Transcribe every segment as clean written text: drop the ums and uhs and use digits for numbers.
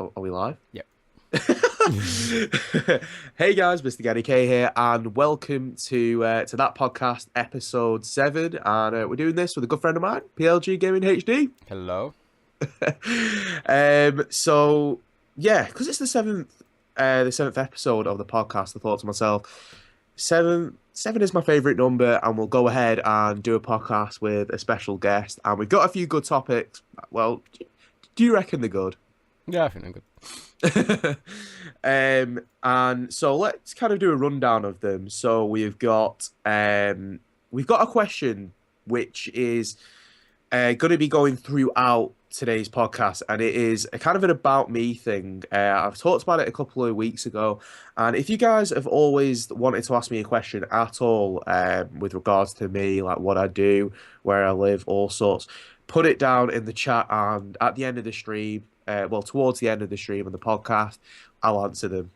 Are we live? Yep. Hey guys, MrGannyK here, and welcome to that podcast, episode 7. And we're doing this with a good friend of mine, PLGamingHD. Hello. So yeah, because it's the seventh episode of the podcast, I thought to myself, seven is my favorite number, and we'll go ahead and do a podcast with a special guest. And we've got a few good topics. Well, do you reckon they're good? Yeah, I think I'm good. And so let's kind of do a rundown of them. So we've got a question which is going to be going throughout today's podcast, and it is a kind of an about me thing. I've talked about it a couple of weeks ago, and if you guys have always wanted to ask me a question at all, with regards to me, like what I do, where I live, all sorts, put it down in the chat, and at the end of the stream, towards the end of the stream and the podcast, I'll answer them.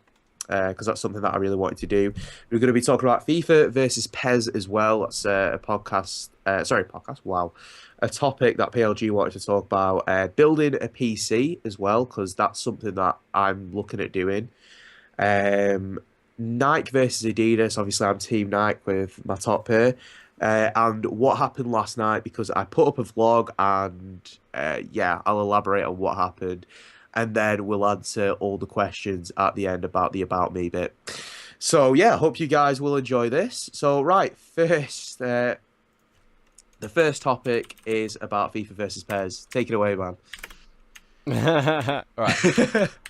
Because that's something that I really wanted to do. We're going to be talking about FIFA versus PES as well. That's a podcast. Podcast. Wow, a topic that PLG wanted to talk about. Building a PC as well, because that's something that I'm looking at doing. Nike versus Adidas. Obviously, I'm Team Nike with my top pair. And what happened last night, because I put up a vlog, and yeah, I'll elaborate on what happened, and then we'll answer all the questions at the end about the about me bit. So yeah, hope you guys will enjoy this. So right, the first topic is about FIFA versus PES. Take it away, man. Right.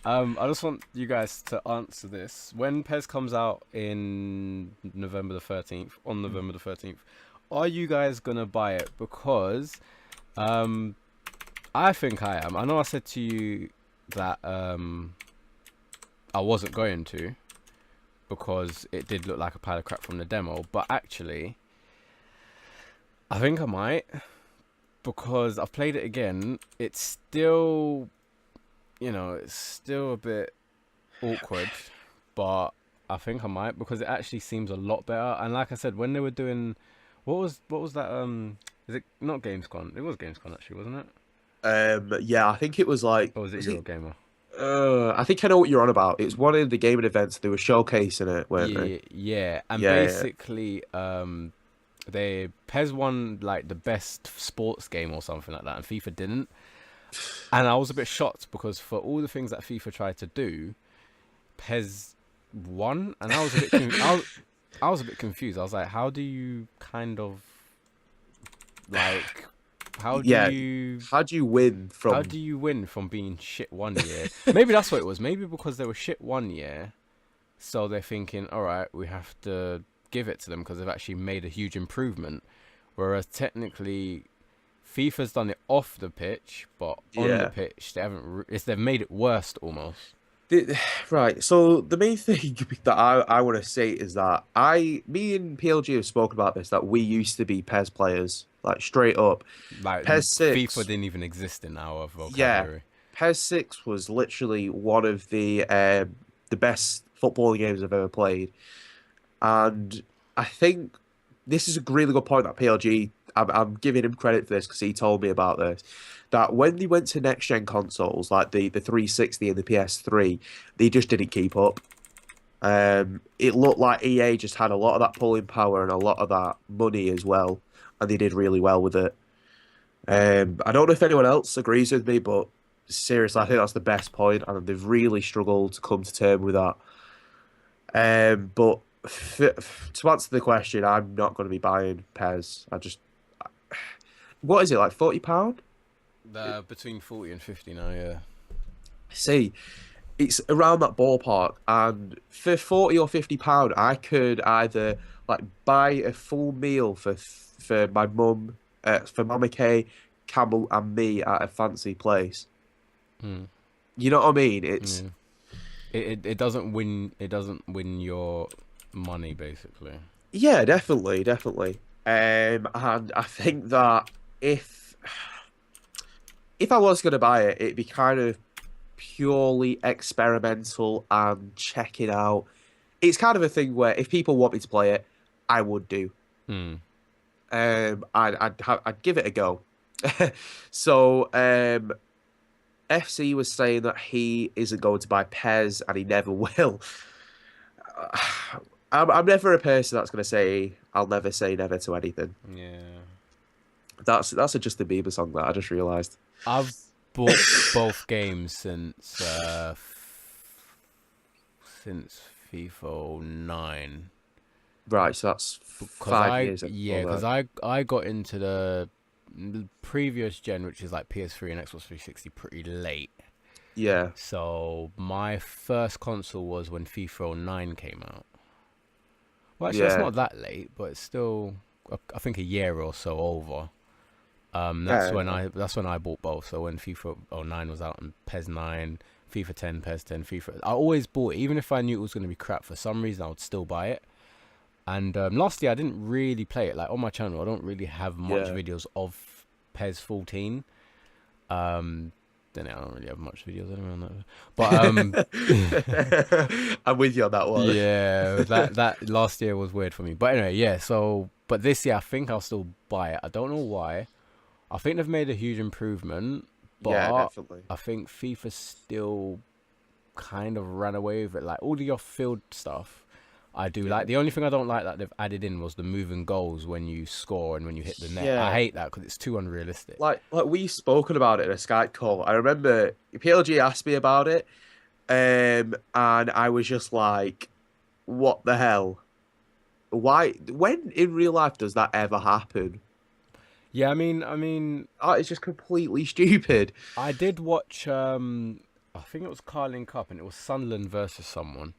I just want you guys to answer this. When PES comes out in November the 13th, on November the 13th, are you guys gonna buy it? Because I think I am. I know I said to you that I wasn't going to, because it did look like a pile of crap from the demo, but actually I think I might, because I've played it again. It's still, it's still a bit awkward, but I think I might, because it actually seems a lot better. And like I said, when they were doing, what was that? Is it not Gamescom? It was Gamescom actually, wasn't it? Yeah, I think it was like, Or was it Eurogamer? I think I know what you're on about. It's one of the gaming events. They were showcasing it, weren't they? Yeah. And Yeah, yeah. basically, they PES won like the best sports game or something like that, and FIFA didn't. And I was a bit shocked, because for all the things that FIFA tried to do, PES won, and I was a bit I was a bit confused. I was like, how do you kind of like how do Yeah. you How do you win how from? do you win from being shit one year? Maybe that's what it was. Maybe because they were shit one year, so they're thinking, all right, we have to give it to them because they've actually made a huge improvement. Whereas technically, FIFA's done it off the pitch, but on the Yeah. pitch they haven't. They've made it worse almost. Right. So the main thing that I want to say is that me and PLG have spoken about this, that we used to be PES players, like straight up. Like PES FIFA 6, didn't even exist in our yeah, vocabulary. PES 6 was literally one of the best footballing games I've ever played, and I think this is a really good point that PLG. I'm giving him credit for this because he told me about this. That when they went to next gen consoles like the 360 and the PS3, they just didn't keep up. It looked like EA just had a lot of that pulling power and a lot of that money as well, and they did really well with it. I don't know if anyone else agrees with me, but seriously, I think that's the best point, and they've really struggled to come to terms with that. But to answer the question, I'm not going to be buying PES. What is it, like £40? Between 40 and 50 now, yeah. See, it's around that ballpark, and for £40 or £50, I could either like buy a full meal for my mum, for Mama K, Campbell, and me at a fancy place. Hmm. You know what I mean? It's Yeah. It doesn't win. It doesn't win your money, basically. Yeah, definitely, definitely. And I think that if if I was gonna buy it, it'd be kind of purely experimental and checking out. It's kind of a thing where if people want me to play it, I would do. Hmm. I'd give it a go. So FC was saying that he isn't going to buy PES and he never will. I'm never a person that's going to say I'll never say never to anything. Yeah. That's a Justin Bieber song that I just realised. I've bought both games since FIFA 9. Right, so that's Because 5 years. I got into the previous gen, which is like PS3 and Xbox 360, pretty late. Yeah, So my first console was when FIFA 09 came out. Well, actually, that's yeah. not that late, but it's still, I think, a year or so over. Fair enough. That's when I bought both. So when FIFA 09 was out and PES 9, FIFA 10, PES 10, FIFA, I always bought it, even if I knew it was going to be crap. For some reason, I would still buy it. And last year, I didn't really play it. Like on my channel, I don't really have much Yeah. videos of PES 14. Then I don't really have much videos anyway on that. But I'm with you on that one. yeah, that last year was weird for me. But anyway, yeah. So, but this year, I think I'll still buy it. I don't know why. I think they've made a huge improvement, Yeah, but definitely. I think FIFA still kind of ran away with it. Like all the off-field stuff, I do Yeah. like. The only thing I don't like that they've added in was the moving goals when you score and when you hit the net. I Yeah. hate that because it's too unrealistic. Like we've spoken about it in a Skype call. I remember PLG asked me about it, and I was just like, "What the hell? Why? When in real life does that ever happen? Yeah, I mean, Oh, it's just completely stupid." I did watch. I think it was Carling Cup, and it was Sunderland versus someone.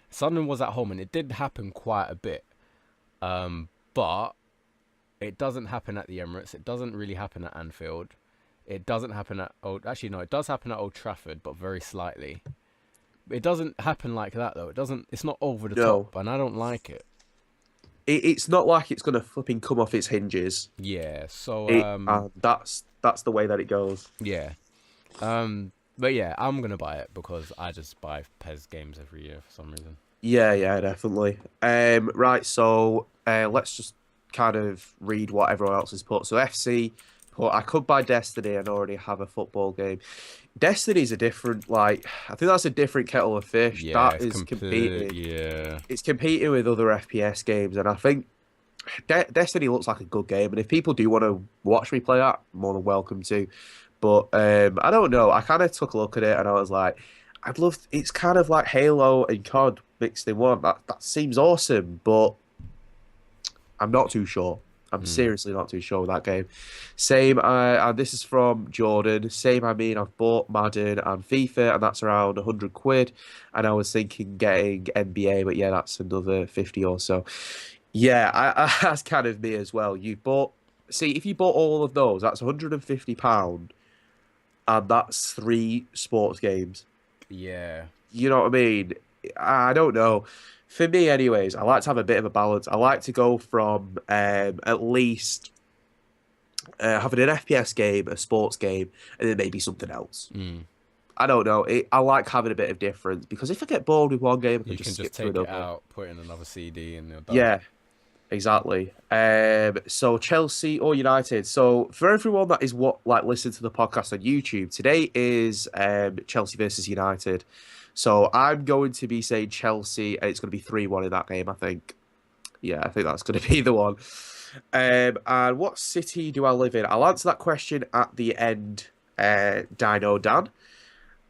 Sunderland was at home, and it did happen quite a bit. But it doesn't happen at the Emirates. It doesn't really happen at Anfield. It doesn't happen at Old. Actually, no, it does happen at Old Trafford, but very slightly. It doesn't happen like that though. It doesn't. It's not over the No, top, and I don't like it. it's not like it's gonna flipping come off its hinges. Yeah. So It that's the way that it goes. yeah. But yeah, I'm gonna buy it because I just buy PES games every year for some reason. Yeah, yeah, definitely. Right, so let's just kind of read what everyone else has put. So FC put, I could buy Destiny and already have a football game. Destiny's a different, like, I think that's a different kettle of fish. Yeah, That it's is complete. competing. Yeah. It's competing with other FPS games, and I think Destiny looks like a good game. And if people do want to watch me play that, more than welcome to. But I don't know. I kind of took a look at it and I was like, I'd love. It's kind of like Halo and COD mixed in one. That seems awesome, but I'm not too sure. I'm Mm. seriously not too sure with that game. Same. And this is from Jordan. Same. I mean, I've bought Madden and FIFA, and that's around 100 quid. And I was thinking getting NBA, but yeah, that's another 50 or so. Yeah, that's kind of me as well. You bought. See, if you bought all of those, that's £150, and that's 3 sports games. Yeah. You know what I mean? I don't know. For me, anyways, I like to have a bit of a balance. I like to go from at least having an FPS game, a sports game, and then maybe something else. Mm. I don't know. I like having a bit of difference because if I get bored with one game, I can You just can just skip to take it another. out, put in another CD, and you're done. Yeah, exactly. So Chelsea or United. So for everyone that is what like listen to the podcast on YouTube, today is Chelsea versus United. So I'm going to be saying Chelsea, and it's going to be 3-1 in that game. I think. Yeah, I think that's going to be the one. And what city do I live in? I'll answer that question at the end, Dino Dan.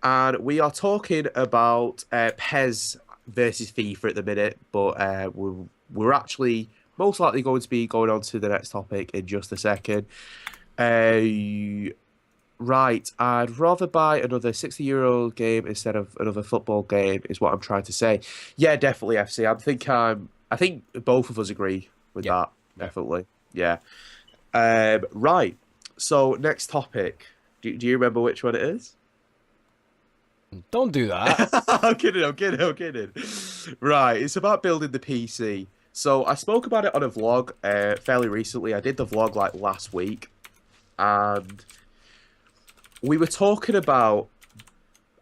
And we are talking about PES versus FIFA at the minute, but we're actually most likely going to be going on to the next topic in just a second. Right, I'd rather buy another €60 game instead of another football game, is what I'm trying to say. Yeah, definitely FC. I think both of us agree with Yeah. that. Yeah. Definitely. Yeah. Right. So next topic. Do you remember which one it is? Don't do that. I'm kidding, I'm kidding, I'm kidding. Right, it's about building the PC. So I spoke about it on a vlog fairly recently. I did the vlog like last week, and we were talking about.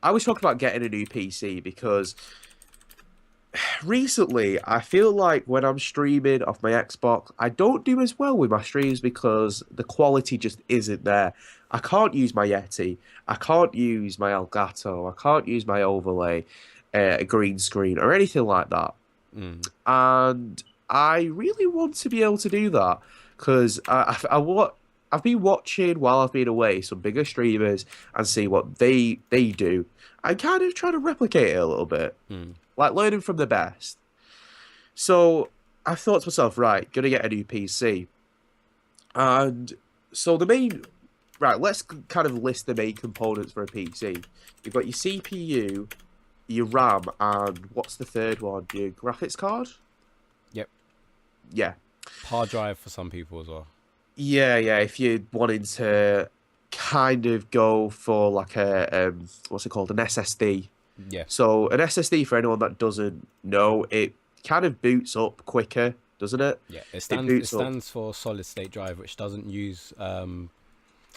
I was talking about getting a new PC because recently I feel like when I'm streaming off my Xbox, I don't do as well with my streams because the quality just isn't there. I can't use my Yeti, I can't use my Elgato, I can't use my overlay, a green screen or anything like that. Mm. And I really want to be able to do that because I've been watching while I've been away some bigger streamers and see what they do and kind of try to replicate it a little bit, Mm. like learning from the best. So I thought to myself, right, gonna get a new PC, and so the main right, let's kind of list the main components for a PC. You've got your CPU, your RAM, and what's the third one? Your graphics card? Yep. Yeah. Hard drive for some people as well. Yeah. If you're wanting to kind of go for like a what's it called? An SSD. Yeah. So an SSD, for anyone that doesn't know, it kind of boots up quicker, doesn't it? Yeah. It It boots up. stands for solid state drive, which doesn't use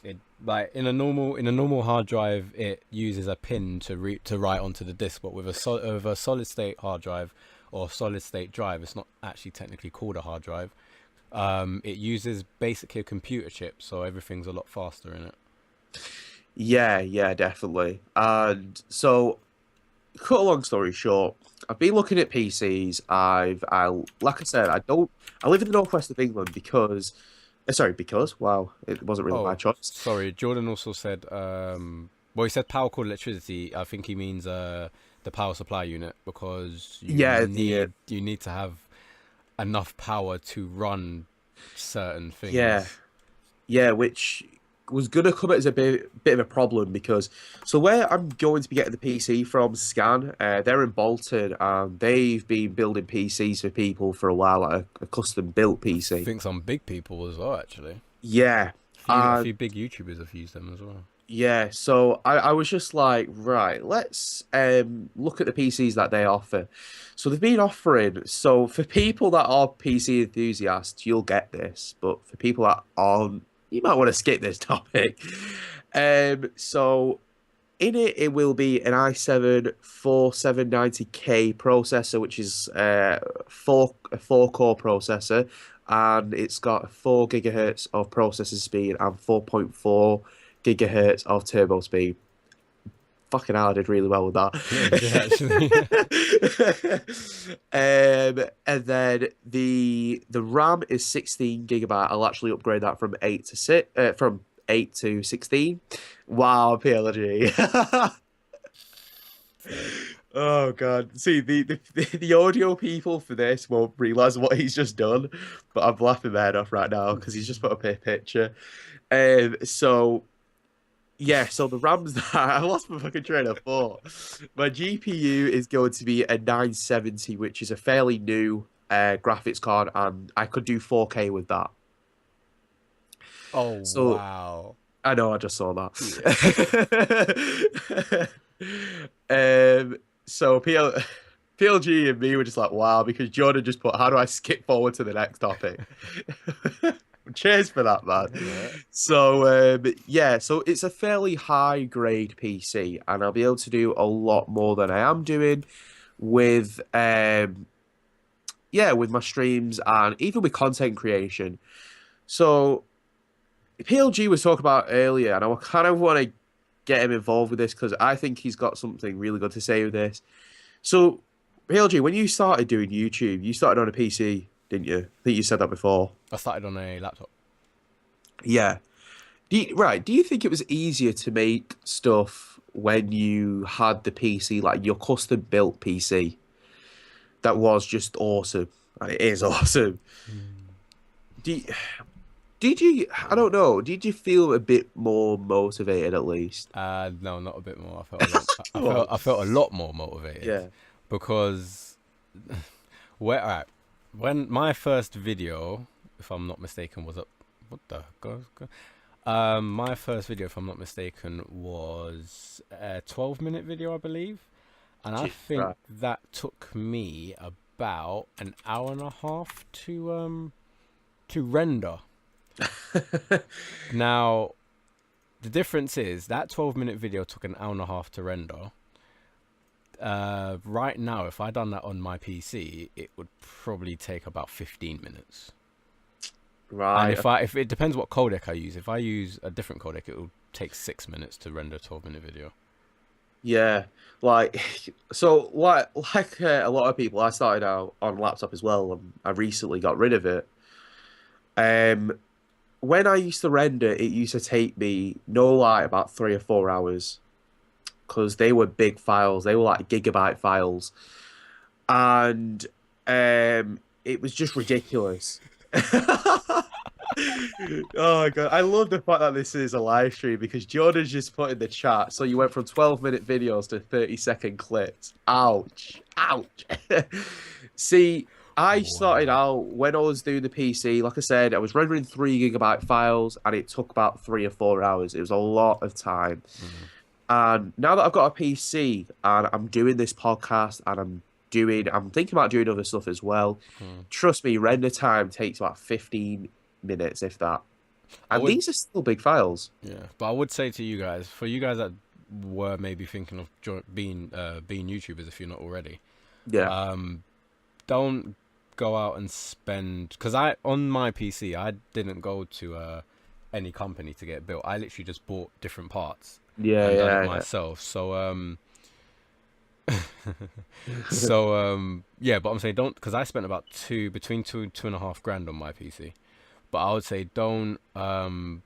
it like in a normal hard drive. It uses a pin to write onto the disk, but with a solid state hard drive or solid state drive, it's not actually technically called a hard drive. It uses basically a computer chip, so everything's a lot faster in it. Yeah, definitely. And so, cut a long story short, I've been looking at PCs. Like I said, I live in the northwest of England because, sorry, because, wow, it wasn't really my Oh, choice. sorry. Jordan also said, well, he said power cord electricity. I think he means the power supply unit, because Yeah, you need to have enough power to run certain yeah, things. yeah, which was gonna come as a bit of a problem because so where I'm going to be getting the PC from, Scan, they're in Bolton and they've been building PCs for people for a while, like a custom built I PC. think some big people as well, actually. Yeah, A and few big YouTubers have used them as well. yeah, so I was just like, right, let's look at the PCs that they offer. So they've been offering, so for people that are PC enthusiasts, you'll get this, but for people that aren't, you might want to skip this topic. So in it, it will be an i7 4790K processor, which is a four core processor, and it's got 4 GHz of processor speed and 4.4 gigahertz of turbo speed. Fucking hell, I did really well with that. Yeah, you did actually. And then the RAM is 16 GB. I'll actually upgrade that from 8 to 16. Wow, PLG. Oh god. See, the audio people for this won't realize what he's just done, but I'm laughing my head off right now because he's just put up a picture. So yeah, so the RAM's that I lost my fucking train of thought. My GPU is going to be a 970, which is a fairly new graphics card, and I could do 4K with that. Oh So wow. I know I just saw Yeah. that. So PLG and me were just like, wow, because Jordan just put, how do I skip forward to the next topic? Cheers for that, man. Yeah. So yeah, so it's a fairly high grade PC, and I'll be able to do a lot more than I am doing with yeah, with my streams and even with content creation. So PLG was talking about earlier, and I kind of want to get him involved with this because I think he's got something really good to say with this. So PLG, when you started doing YouTube, you started on a PC, didn't you? I think you said that before. I started on a laptop. Yeah. Right. Do you think it was easier to make stuff when you had the PC, like your custom built PC, that was just awesome? And it is awesome. Do you, did you, I don't know, did you feel a bit more motivated at least? No, not a bit more. I felt a lot. Come on. I felt a lot more motivated Yeah. because alright, when my first video, if I'm not mistaken, was up. What the go? My first video, if I'm not mistaken, was a 12-minute video, I believe, and I think Right. that took me about an hour and a half to render. Now, the difference is that 12-minute video took an hour and a half to render. Right now, if I done that on my PC, it would probably take about 15 minutes. Right. And if it depends what codec I use. If I use a different codec, it will takes 6 minutes to render a 12-minute video. Yeah, like so, a lot of people, I started out on laptop as well, and I recently got rid of it. Um, when I used to render, it used to take me no lie about 3 or 4 hours because they were big files. They were like gigabyte files, and it was just ridiculous. Oh my God. I love the fact that this is a live stream because Jordan's just put in the chat. So you went from 12-minute videos to 30-second clips. Ouch. Ouch. See, I started Wow. out when I was doing the PC, like I said, I was rendering 3 GB files and it took about 3 or 4 hours. It was a lot of time. Mm. And now that I've got a PC and I'm doing this podcast and I'm thinking about doing other stuff as well. Mm. Trust me, render time takes about 15 minutes, if that. I And would, these are still big files. yeah, but I would say to you guys, for you guys that were maybe thinking of being YouTubers if you're not already, Yeah. um, don't go out and spend, because on my PC I didn't go to any company to get it built. I literally just bought different parts Yeah, and done it yeah, myself. So yeah. yeah, but I'm saying don't, because I spent about between 2.5 grand on my PC. But I would say don't go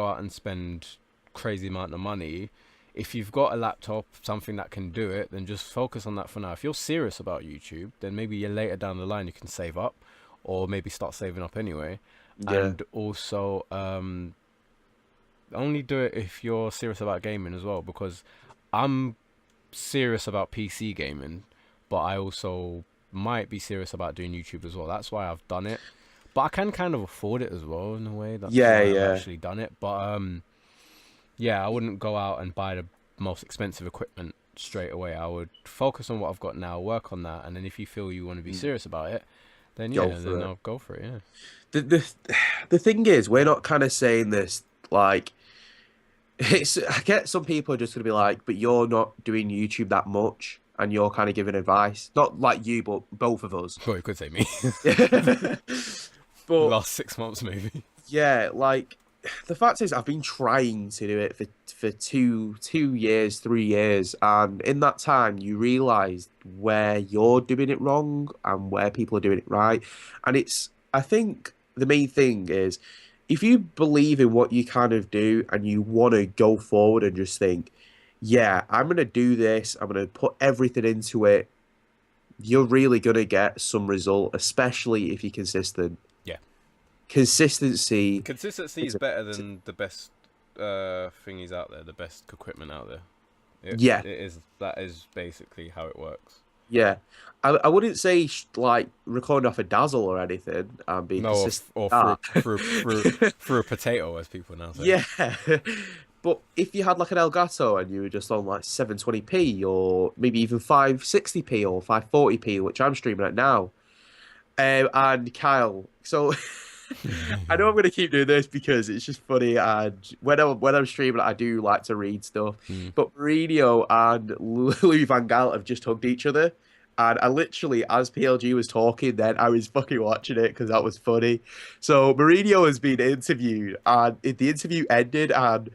out and spend crazy amount of money. If you've got a laptop, something that can do it, then just focus on that for now. If you're serious about YouTube, then maybe later down the line you can save up, or maybe start saving up anyway. Yeah. And also, only do it if you're serious about gaming as well, because I'm serious about PC gaming, but I also might be serious about doing YouTube as well. That's why I've done it. But I can kind of afford it as well in a way. That's Yeah, why I've yeah. actually done it. But yeah, I wouldn't go out and buy the most expensive equipment straight away. I would focus on what I've got now, work on that, and then if you feel you want to be serious about it, then yeah, Go for then it. I'll go for it. Yeah. The thing is, we're not kind of saying this like it's I get some people are just gonna be like, but you're not doing YouTube that much and you're kind of giving advice. Not like you, but both of us. Well, you could say me. But Last 6 months maybe. yeah, like the fact is, I've been trying to do it for 2 years, 3 years, and in that time, you realize where you're doing it wrong and where people are doing it right. And it's, I think, the main thing is, if you believe in what you kind of do and you want to go forward and just think, yeah, I'm gonna do this, I'm gonna put everything into it, you're really gonna get some result, especially if you're consistent. Yeah. Consistency. Consistency is It's better than the best thingies out there, the best equipment out there. Yeah, It is. That is basically how it works. yeah. I wouldn't say like recording off a dazzle or anything and being No, consistent or with that. through a potato, as people now say. Yeah. But if you had like an Elgato and you were just on like 720p or maybe even 560p or 540p, which I'm streaming at now, and Kyle, so I know I'm gonna keep doing this because it's just funny, and when I'm streaming, I do like to read stuff. Mm. But Mourinho and Louis van Gaal have just hugged each other, and I literally, as PLG was talking, then I was fucking watching it because that was funny. So Mourinho has been interviewed, and the interview ended, and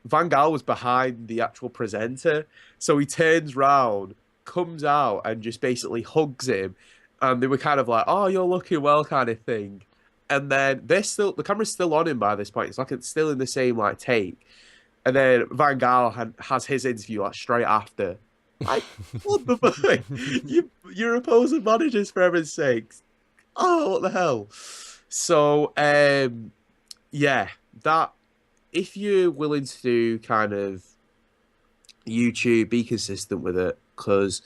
Van Gaal was behind the actual presenter, so he turns round, comes out, and just basically hugs him, and they were kind of like, "Oh, you're looking well," kind of thing. And then the camera's still on him by this point. It's like it's still in the same like take. And then Van Gaal has his interview like straight after. Like, what the fuck? You're opposing managers for heaven's sakes. Oh, what the hell? So, yeah, that if you're willing to do kind of YouTube, be consistent with it. Because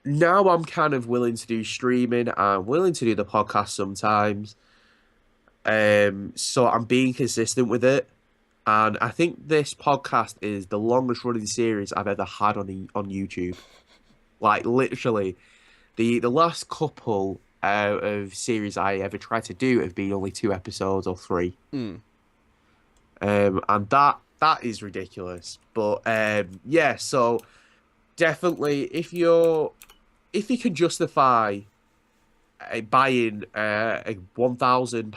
now I'm kind of willing to do streaming. I'm willing to do the podcast sometimes. So I'm being consistent with it. And I think this podcast is the longest running series I've ever had on YouTube. Like literally, the last couple of series I ever tried to do have been only 2 episodes or three. Mm. And that is ridiculous. But yeah, so definitely if you can justify buying a £1,000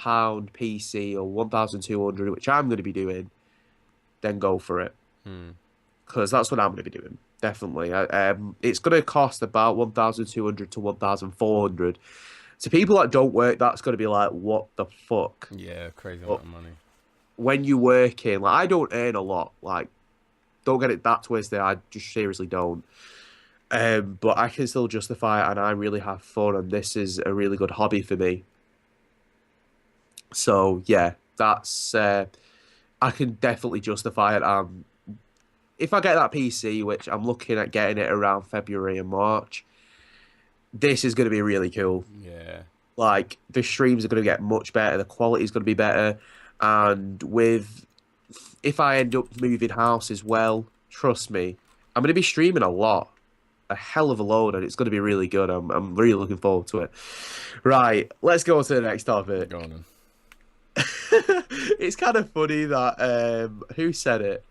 PC or 1,200, which I'm going to be doing, then go for it. Hmm. Because that's what I'm going to be doing. Definitely. It's going to cost about 1,200 to 1,400. To people that don't work, that's going to be like, what the fuck? Yeah, crazy But amount of money. when you work in, like, I don't earn a lot. Like, don't get it that twisted. I just seriously don't. But I can still justify it, and I really have fun, and this is a really good hobby for me. So yeah, that's I can definitely justify it. If I get that PC, which I'm looking at getting it around February and March, this is going to be really cool. Yeah. Like the streams are going to get much better, the quality is going to be better, and with if I end up moving house as well, trust me, I'm going to be streaming a hell of a load, and it's going to be really good. I'm really looking forward to it. Right, let's go on to the next Go topic. on then. It's kind of funny that who said it?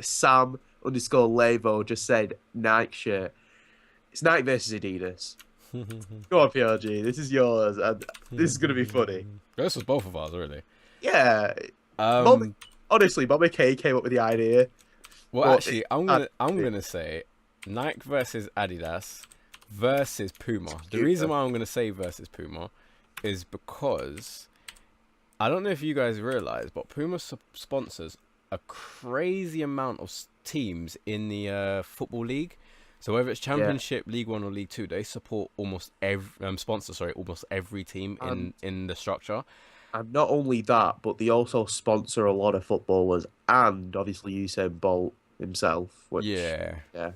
Sam underscore Lavo just said Nike shirt. It's Nike versus Adidas. Go on, PLG. This is yours, and this is gonna be funny. This was both of ours, really. Yeah, Mom. Um, Honestly, Mom K came up with the idea. well, But actually, I'm gonna say Nike versus Adidas versus Puma. The reason why I'm gonna say versus Puma is because I don't know if you guys realize, but Puma sponsors a crazy amount of teams in the football league. So whether it's Championship, League One, or League Two, they support almost every almost every team in the structure. And not only that, but they also sponsor a lot of footballers, and obviously Usain Bolt himself, which Yeah,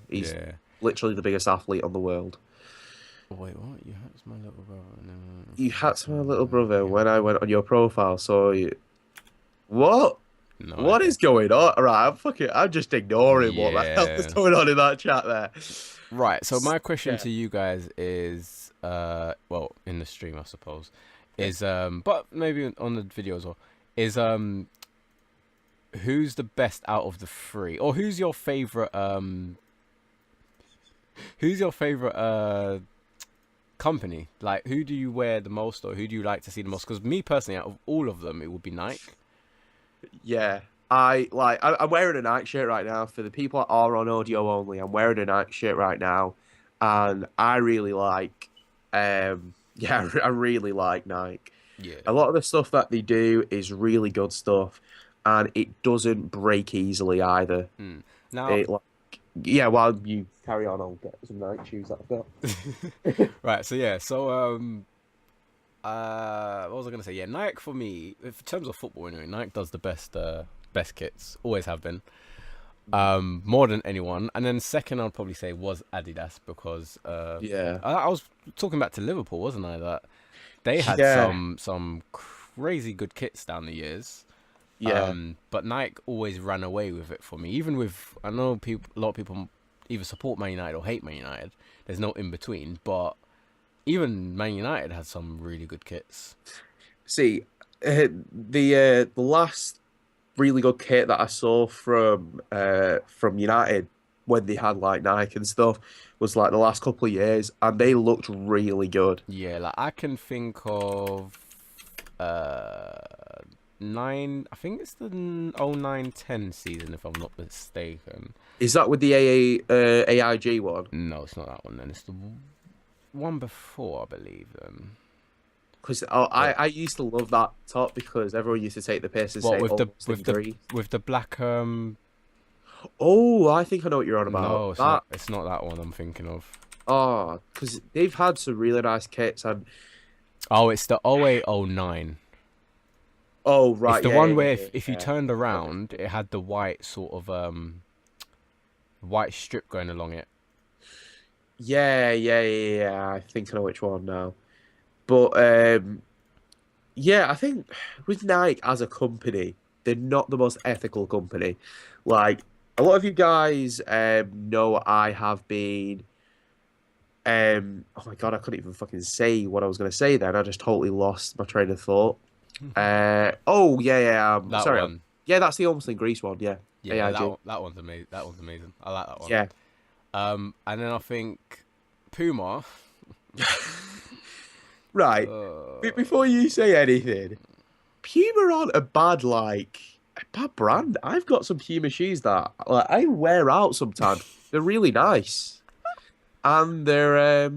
he's yeah. literally the biggest athlete on the world. Oh, wait, what? You hurt my little brother. No. You had to my little brother when I went on your profile, so what? No What idea. is going on? Right, I'm just ignoring what the hell is Yeah. going on in that chat there. Right. So my question Yeah. to you guys is, well, in the stream, I suppose, is but maybe on the video as well, is who's the best out of the three, or who's your favorite company? Like, who do you wear the most, or who do you like to see the most? Because me personally, out of all of them, it would be Nike. Yeah. I'm wearing a Nike shirt right now. For the people that are on audio only, I'm wearing a Nike shirt right now, and I really like, yeah, I really like Nike. Yeah. A lot of the stuff that they do is really good stuff, and it doesn't break easily either. Now, Yeah, while you carry on, I'll get some Nike shoes that I've got. right. So yeah. So what was I gonna say? Yeah, Nike for me, in terms of football, anyway, Nike does the best kits. Always have been. More than anyone. And then second, I'd probably say was Adidas because I was talking back to Liverpool, wasn't I? That they had some crazy good kits down the years. Yeah. But Nike always ran away with it for me. Even with, I know a lot of people either support Man United or hate Man United. There's no in between. But even Man United had some really good kits. See, the last really good kit that I saw from United when they had like Nike and stuff was like the last couple of years, and they looked really good. Yeah, like I can think of I think it's the 09-10 season, if I'm not mistaken. Is that with the AIG one? No, it's not that one then. It's the one before, I believe. Because I used to love that top because everyone used to take the piss and say with the black Oh, I think I know what you're on about. No, it's not that one I'm thinking of. Oh, because they've had some really nice kits and. Oh, it's the 08-09. Oh right, it's the one where if you turned around, it had the white sort of white strip going along it. Yeah. I think I know which one now. But yeah, I think with Nike as a company, they're not the most ethical company. Like a lot of you guys know, I have been. Oh my god, I couldn't even fucking say what I was going to say then. I just totally lost my train of thought. Oh yeah. Sorry. One. Yeah, that's the Almost in Greece one. Yeah. Yeah, that one's amazing. That one's amazing. I like that one. Yeah. And then I think Puma. Right. Before you say anything, Puma aren't a bad like. bad brand. I've got some Puma shoes that like I wear out sometimes. They're really nice, and they're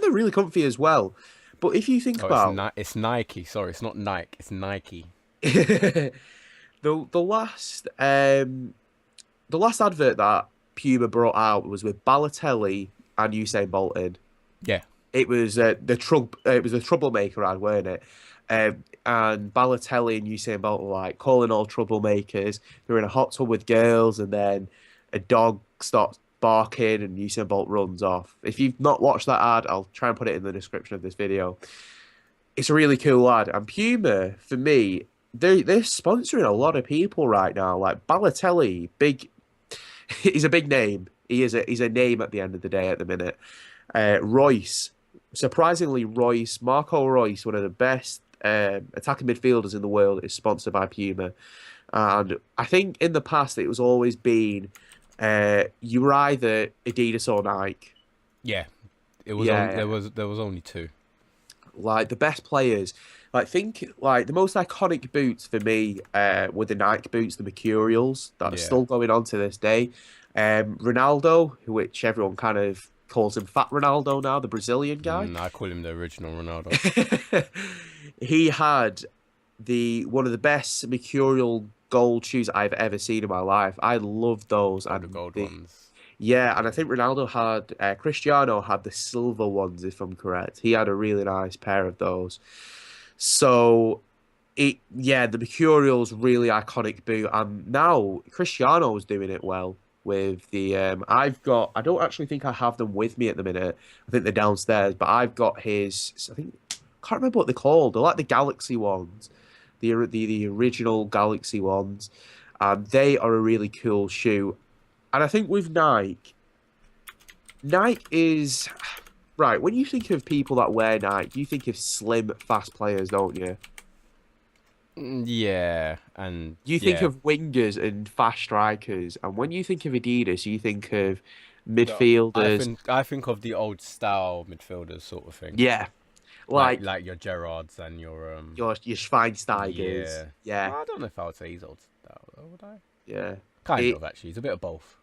really comfy as well. But if you think Oh, about it's Nike. Sorry, it's not Nike. It's Nike. the the last the last advert that Puma brought out was with Balotelli and Usain Bolt in. Yeah. It was it was a troublemaker ad, weren't it? And Balotelli and Usain Bolt were like calling all troublemakers. They're in a hot tub with girls, and then a dog starts barking, and Usain Bolt runs off. If you've not watched that ad, I'll try and put it in the description of this video. It's a really cool ad, and Puma for me, they're sponsoring a lot of people right now. Like Balotelli, big, he's a big name. He's a name at the end of the day at the minute. Royce, surprisingly, Marco Royce, one of the best attacking midfielders in the world, is sponsored by Puma. And I think in the past it was always been you were either Adidas or Nike. Yeah. It was Yeah, there was only two. like the best players. Like think like the most iconic boots for me were the Nike boots, the Mercurials that are Yeah. still going on to this day. Ronaldo, which everyone kind of calls him Fat Ronaldo now, the Brazilian guy. I call him the original Ronaldo. He had the one of the best Mercurial gold shoes I've ever seen in my life. I loved those. All the And gold ones. yeah, and I think Ronaldo had Cristiano had the silver ones, if I'm correct. He had a really nice pair of those. So the Mercurial's really iconic boot, and now Cristiano's doing it well with the I don't actually think I have them with me at the minute. I think they're downstairs, but I've got his. I think can't remember what they're called. They're like the Galaxy ones, the original Galaxy ones. They are a really cool shoe, and I think with Nike is right. When you think of people that wear Nike, you think of slim, fast players, don't you? Yeah, and You think yeah. of wingers and fast strikers, and when you think of Adidas, you think of No, midfielders. I think of the old style midfielders sort of thing. Yeah, like Like your Gerrards and your your Schweinsteigers. yeah. Yeah, Well, I don't know if I would say he's old style though, would I? yeah. Kind It of actually. He's a bit of both.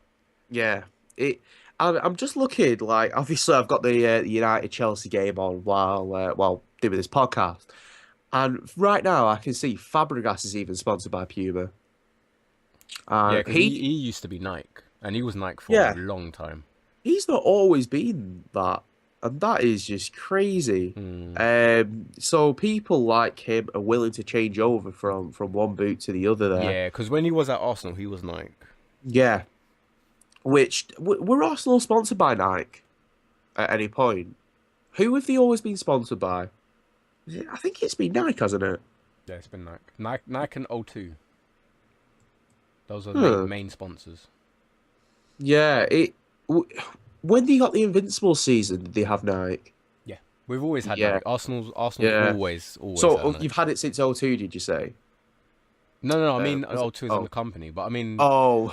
yeah. It. I'm just looking like obviously I've got the United Chelsea game on while doing this podcast, and right now I can see Fabregas is even sponsored by Puma. Yeah, And because he used to be Nike, and he was Nike for a yeah, long time. he's not always been that, and that is just crazy. Hmm. So people like him are willing to change over from one boot to the other there. Yeah, because when he was at Arsenal, he was Nike. Yeah, were Arsenal sponsored by Nike at any point? Who have they always been sponsored by? I think it's been Nike, hasn't it? Yeah, it's been Nike. Nike and O2. Those are the Huh. main sponsors. Yeah, when they got the Invincible season, did they have Nike? Yeah, we've always had Yeah, Nike. Arsenal's yeah. always So had Nike. you've had it since '02, did you say? No. I mean, Was it? O2 is in the company, but I mean, Right,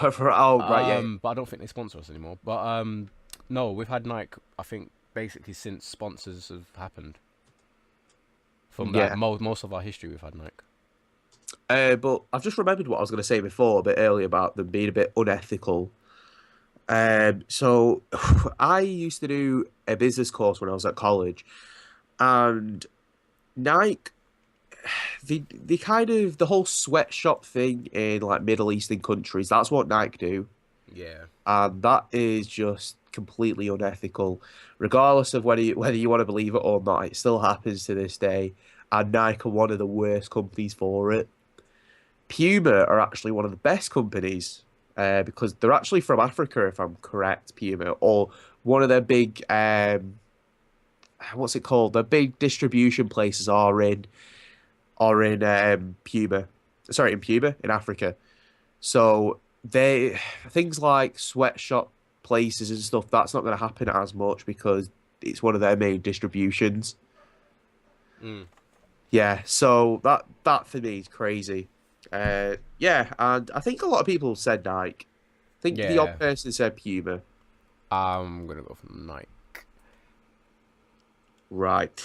yeah. but I don't think they sponsor us anymore. But no, we've had Nike. I think basically since sponsors have happened. From that, Yeah. most of our history, we've had Nike. But I've just remembered what I was going to say before, a bit earlier, about them being a bit unethical. So I used to do a business course when I was at college, and Nike, the kind of the whole sweatshop thing in like Middle Eastern countries, that's what Nike do, Yeah. and that is just completely unethical, regardless of whether you want to believe it or not. It still happens to this day, and Nike are one of the worst companies for it. Puma are actually one of the best companies because they're actually from Africa, if I'm correct. Puma, or one of their big what's it called? Their big distribution places are in Puma. Sorry, in Puma in Africa. So they things like sweatshop places and stuff. That's not going to happen as much because it's one of their main distributions. Mm. Yeah, so that for me is crazy. Yeah, and I think a lot of people said Nike. I think the Yeah. odd person said Puma. I'm gonna go for Nike. Right.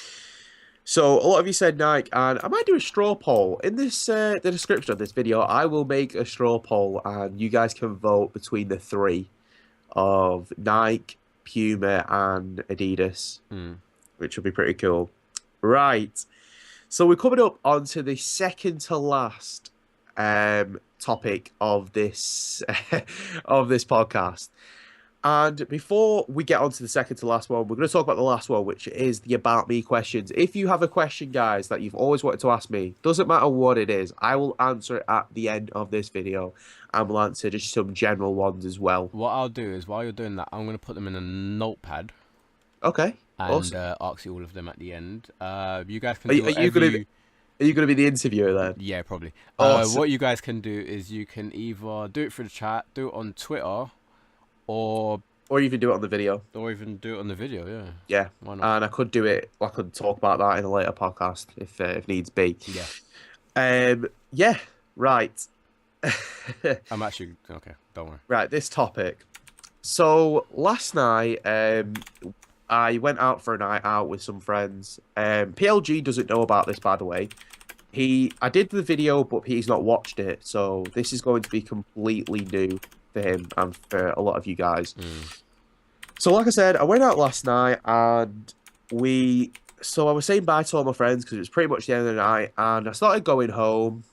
So a lot of you said Nike, and I might do a straw poll in this the description of this video. I will make a straw poll, and you guys can vote between the three of Nike, Puma, and Adidas, Hmm. which will be pretty cool. Right. So we're coming up onto the second to last topic of this of this podcast. And before we get on to the second to last one, we're going to talk about the last one, which is the About Me questions. If you have a question, guys, that you've always wanted to ask me, doesn't matter what it is, I will answer it at the end of this video. And we'll answer just some general ones as well. What I'll do is, while you're doing that, I'm going to put them in a notepad Okay, and awesome. ask you all of them at the end. You guys can Are, do are you whatever gonna be, you... are you gonna be the interviewer then? Yeah, probably. Awesome. What you guys can do is you can either do it through the chat, do it on Twitter, or Or even do it on the video. even do it on the video. Yeah, Yeah, why not? and I could do it. I could talk about that in a later podcast if needs be. Yeah, Yeah, right. I'm actually okay. Don't worry. Right, this topic. So last night, I went out for a night out with some friends. PLG doesn't know about this, by the way. I did the video, but he's not watched it, so this is going to be completely new for him and for a lot of you guys. Mm. So, like I said, I went out last night and so I was saying bye to all my friends because it was pretty much the end of the night, and I started going home.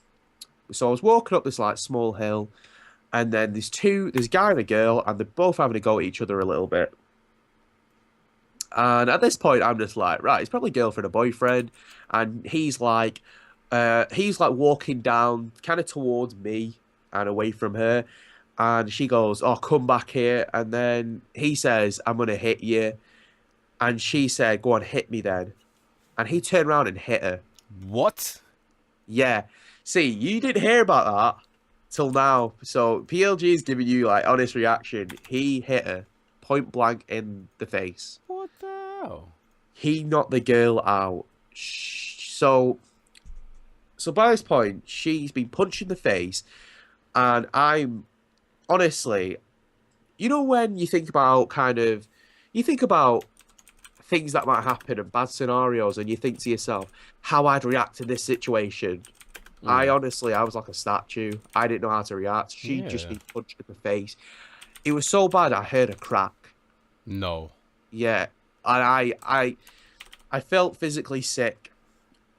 So I was walking up this like small hill, and then there's a guy and a girl, and they're both having to go at each other a little bit. And at this point, I'm just like, right, it's probably girlfriend or boyfriend, and he's like walking down kind of towards me and away from her, and she goes, "Oh, come back here," and then he says, "I'm gonna hit you," and she said, "Go on, hit me then," and he turned around and hit her. What? Yeah. See, you didn't hear about that till now. So PLG is giving you like honest reaction. He hit her point blank in the face. What the hell? He knocked the girl out. So by this point, she's been punched in the face, and I'm honestly, when you think about things that might happen and bad scenarios, and you think to yourself, how I'd react to this situation. I Mm. honestly, I was like a statue. I didn't know how to react. She just Yeah. been punched in the face. It was so bad, I heard a crack. No. Yeah, and I felt physically sick.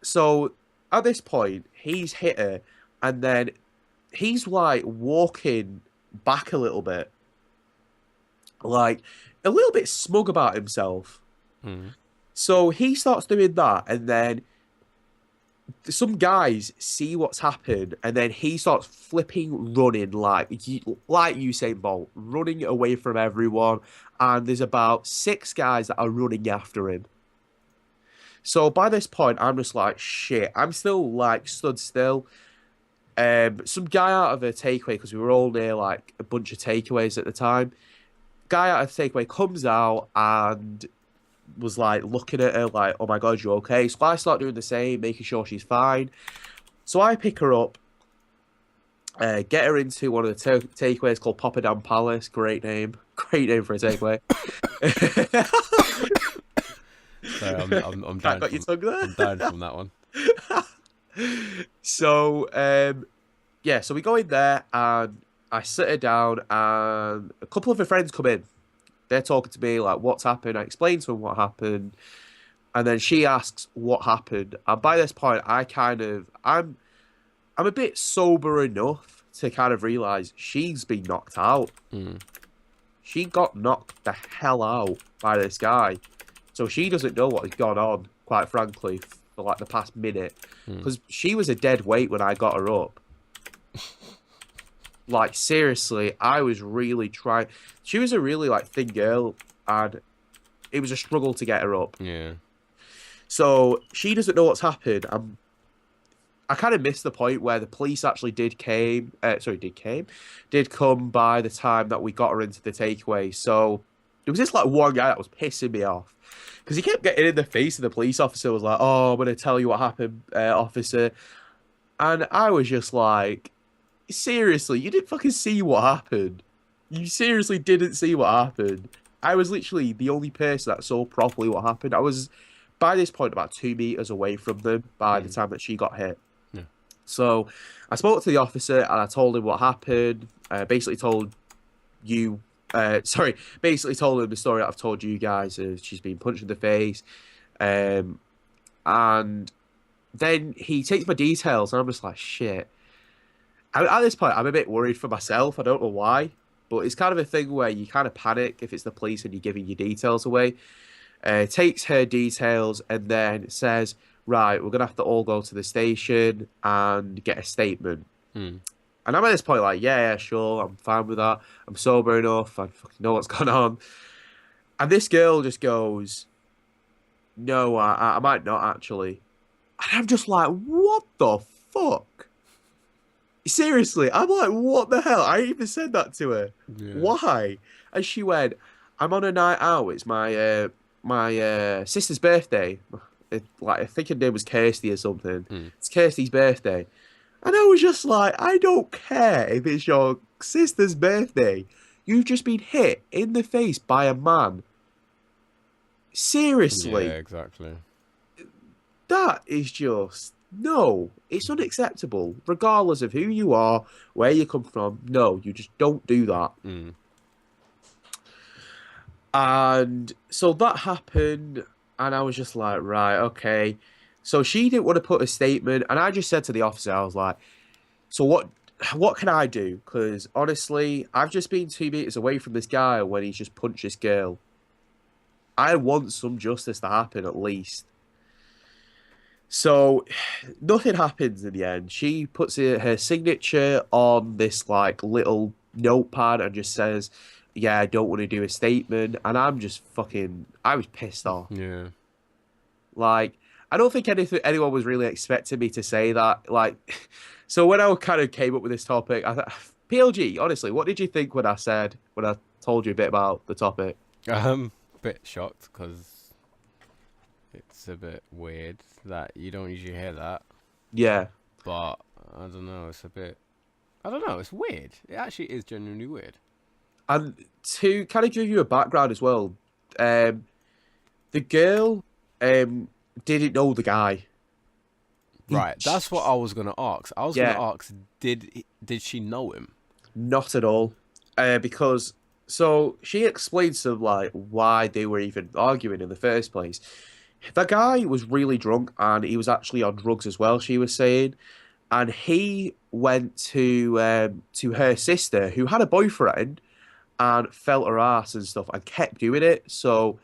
So at this point, he's hit her, and then he's like walking back a little bit, like a little bit smug about himself. Mm. So he starts doing that, and then some guys see what's happened, and then he starts flipping running like Usain Bolt, running away from everyone. And there's about 6 guys that are running after him. So by this point, I'm just like, shit. I'm still like stood still. Some guy out of a takeaway, because we were all near like a bunch of takeaways at the time. Guy out of the takeaway comes out and was like looking at her like, "Oh my god, you okay?" So I start doing the same, making sure she's fine. So I pick her up, get her into one of the takeaways called Poppadom Palace. Great name, great name for a takeaway. Sorry, I'm dying Got your from, tongue there. I'm dying from that one. So yeah, so we go in there and I sit her down, and a couple of her friends come in. They're talking to me like, "What's happened?" I explain to them what happened, and then she asks what happened. And by this point, I'm a bit sober enough to kind of realize she's been knocked out. Mm. She got knocked the hell out by this guy, so she doesn't know what has gone on. Quite frankly, for like the past minute, because she was a dead weight when I got her up. Like seriously, I was really trying. She was a really like thin girl, and it was a struggle to get her up. Yeah. So she doesn't know what's happened. I kind of missed the point where the police actually did come by the time that we got her into the takeaway. So there was this like one guy that was pissing me off because he kept getting in the face of the police officer. Was like, "Oh, I'm gonna tell you what happened, officer," and I was just like, seriously, you didn't fucking see what happened. You seriously didn't see what happened. I was literally the only person that saw properly what happened. I was by this point about 2 meters away from them by the Mm. time that she got hit. Yeah. So I spoke to the officer and I told him what happened. Basically told you, sorry, basically told him the story that I've told you guys. She's been punched in the face. Um, and then he takes my details and I'm just like, shit. At this point, I'm a bit worried for myself. I don't know why, but it's kind of a thing where you kind of panic if it's the police and you're giving your details away. Takes her details and then says, right, we're going to have to all go to the station and get a statement. Mm. And I'm at this point like, yeah, sure, I'm fine with that. I'm sober enough. I fucking know what's going on. And this girl just goes, no, I might not actually. And I'm just like, what the fuck? Seriously, I'm like, what the hell? I even said that to her. Yeah. Why? And she went, I'm on a night out. It's my sister's birthday. Like I think her name was Kirsty or something. Mm. It's Kirsty's birthday. And I was just like, I don't care if it's your sister's birthday. You've just been hit in the face by a man. Yeah, Seriously, exactly. that is just no. It's unacceptable, regardless of who you are, where you come from. No, you just don't do that. Mm. And so that happened, and I was just like, right, okay. So she didn't want to put a statement, and I just said to the officer, I was like, so what can I do? Because honestly, I've just been 2 meters away from this guy when he's just punched this girl. I want some justice to happen at least. So nothing happens in the end. She puts her signature on this like little notepad and just says, "Yeah, I don't want to do a statement." And I'm just fucking. I was pissed off. Yeah. Like I don't think anyone was really expecting me to say that. Like, so when I kind of came up with this topic, I thought, PLG. Honestly, what did you think when I told you a bit about the topic? Bit shocked because it's a bit weird that you don't usually hear that, Yeah. but I don't know. It's a bit. I don't know. It's weird. It actually is genuinely weird. And to kind of give you a background as well, um, the girl didn't know the guy. Right. That's what I was gonna ask. I was gonna Yeah, ask, did she know him? not at all. Because so she explained to them like why they were even arguing in the first place. The guy was really drunk and he was actually on drugs as well, she was saying. And he went to her sister who had a boyfriend and felt her ass and stuff and kept doing it. So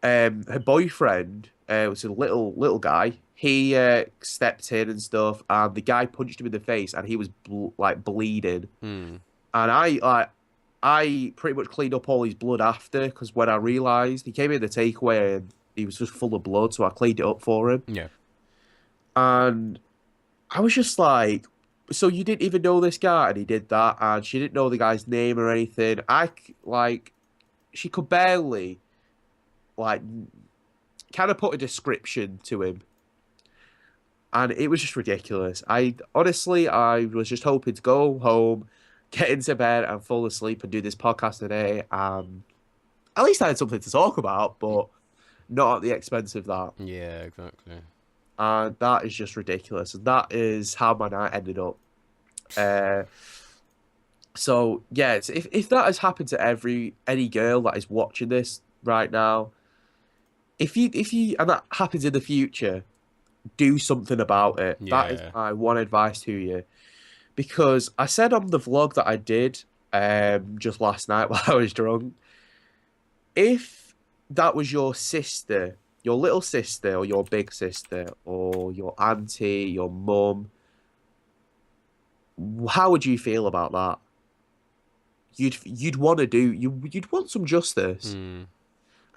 her boyfriend was a little guy. He stepped in and stuff, and the guy punched him in the face, and he was like bleeding. Hmm. And I pretty much cleaned up all his blood after because when I realised he came in the takeaway and he was just full of blood, so I cleaned it up for him. Yeah. And I was just like, so you didn't even know this guy, and he did that, and she didn't know the guy's name or anything. Like, she could barely like kind of put a description to him, and it was just ridiculous. I honestly, I was just hoping to go home, get into bed, and fall asleep and do this podcast today. At least I had something to talk about, but not at the expense of that. Yeah. Exactly. And that is just ridiculous. And that is how my night ended up. Uh, so yeah, if that has happened to any girl that is watching this right now, if you and that happens in the future, do something about it. That is Yeah. my one advice to you. Because I said on the vlog that I did just last night while I was drunk, if that was your sister, your little sister, or your big sister, or your auntie, your mum, how would you feel about that? You'd want to you'd want some justice. Hmm.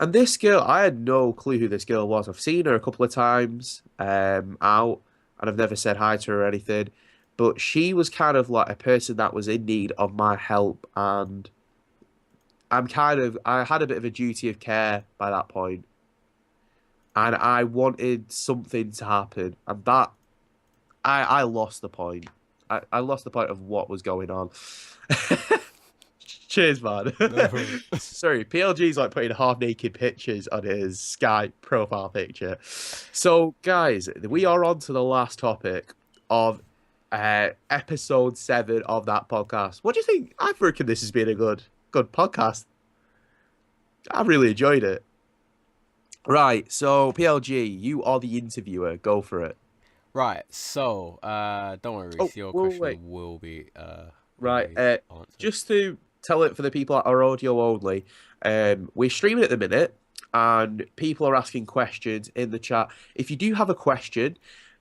And this girl, I had no clue who this girl was. I've seen her a couple of times out, and I've never said hi to her or anything. But she was kind of like a person that was in need of my help, and I had a bit of a duty of care by that point, and I wanted something to happen, and that I lost the point. I lost the point of what was going on. Cheers, man. No. Sorry, PLG's like putting half-naked pictures on his Skype profile picture. So, guys, we are on to the last topic of episode 7 of that podcast. What do you think? I reckon this has been a good podcast. I've really enjoyed it. Right, so PLG, you are the interviewer. Go for it. Right, so don't worry, Oh, Reese, your wait, question wait. will Right, be answered. just to tell it for the people that are audio only, we're streaming at the minute, and people are asking questions in the chat. If you do have a question,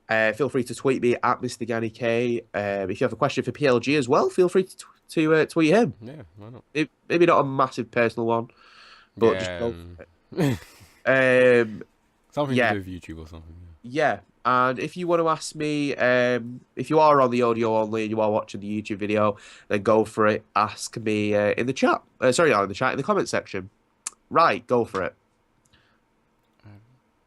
feel free to tweet me at MrGannyK. If you have a question for PLG as well, feel free to tweet him. Yeah, why not? Maybe not a massive personal one, but just Yeah, go for it. something to Yeah, do with YouTube or something. yeah. And if you want to ask me, if you are on the audio only and you are watching the YouTube video, then go for it. Ask me in the chat. Sorry, not in the chat, in the comment section. Right, go for it. I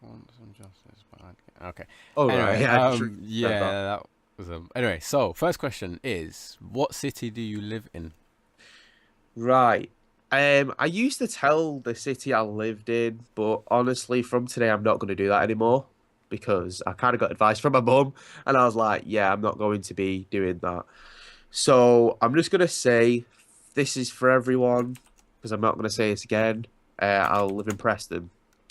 want some justice, but okay. Oh, right. Anyway, Yeah, I just yeah, that was anyway. So, first question is, what city do you live in? Right. I used to tell the city I lived in, but honestly, from today, I'm not going to do that anymore because I kind of got advice from my mum, and I was like, yeah, I'm not going to be doing that. So I'm just going to say this is for everyone because I'm not going to say it again. I'll live in Preston.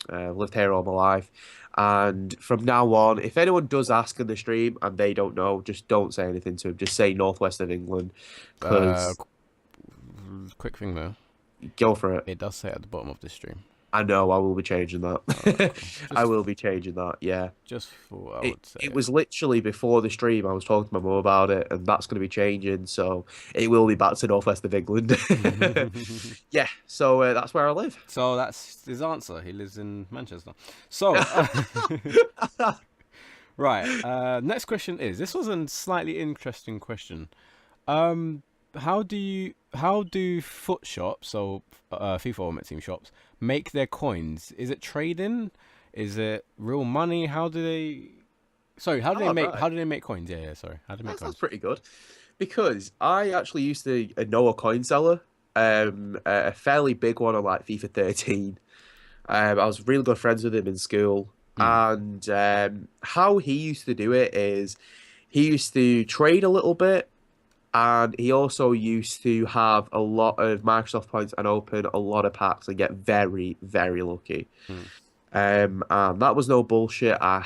I've lived here all my life. And from now on, if anyone does ask in the stream and they don't know, just don't say anything to them. Just say northwest of England because Quick thing though, go for it. it does say at the bottom of the stream. I know, I will be changing that. Cool. I will be changing that, yeah. Just for I would say It was literally before the stream, I was talking to my mum about it, and that's going to be changing, so it will be back to northwest of England. Yeah, so that's where I live. So that's his answer. He lives in Manchester. So, right. Next question is, this was a slightly interesting question. How do foot shops, so FIFA Ultimate Team shops, make their coins? Is it trading? Is it real money? How do they? Sorry, how do they make? Right. How do they make coins? Yeah. Sorry, how do they make That's coins? pretty good. Because I actually used to know a coin seller, a fairly big one on like FIFA 13. I was really good friends with him in school. And how he used to do it is he used to trade a little bit, and he also used to have a lot of Microsoft points and open a lot of packs and get very, very lucky. And that was no bullshit. I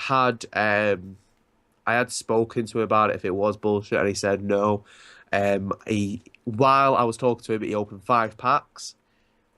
had spoken to him about it if it was bullshit, and he said no. While I was talking to him, he opened 5 packs.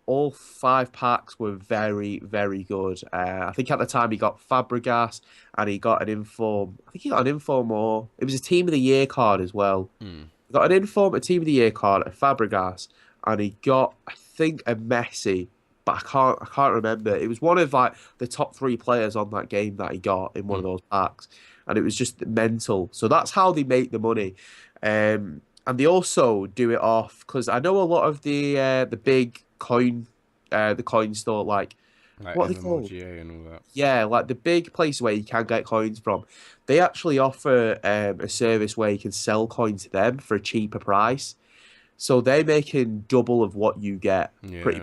All 5 packs were very, very good. I think at the time he got Fabregas and he got an Inform. I think he got an Inform, or it was a Team of the Year card as well. He got an Inform, a Team of the Year card, a Fabregas, and he got, I think, a Messi. But I can't remember. It was one of like the top 3 players on that game that he got in one of those packs, and it was just mental. So that's how they make the money, and they also do it off because I know a lot of the big the coin store, like what are they called? MMOGA and all that. Yeah, like the big place where you can get coins from. They actually offer a service where you can sell coins to them for a cheaper price. So they're making double of what you get. Pretty.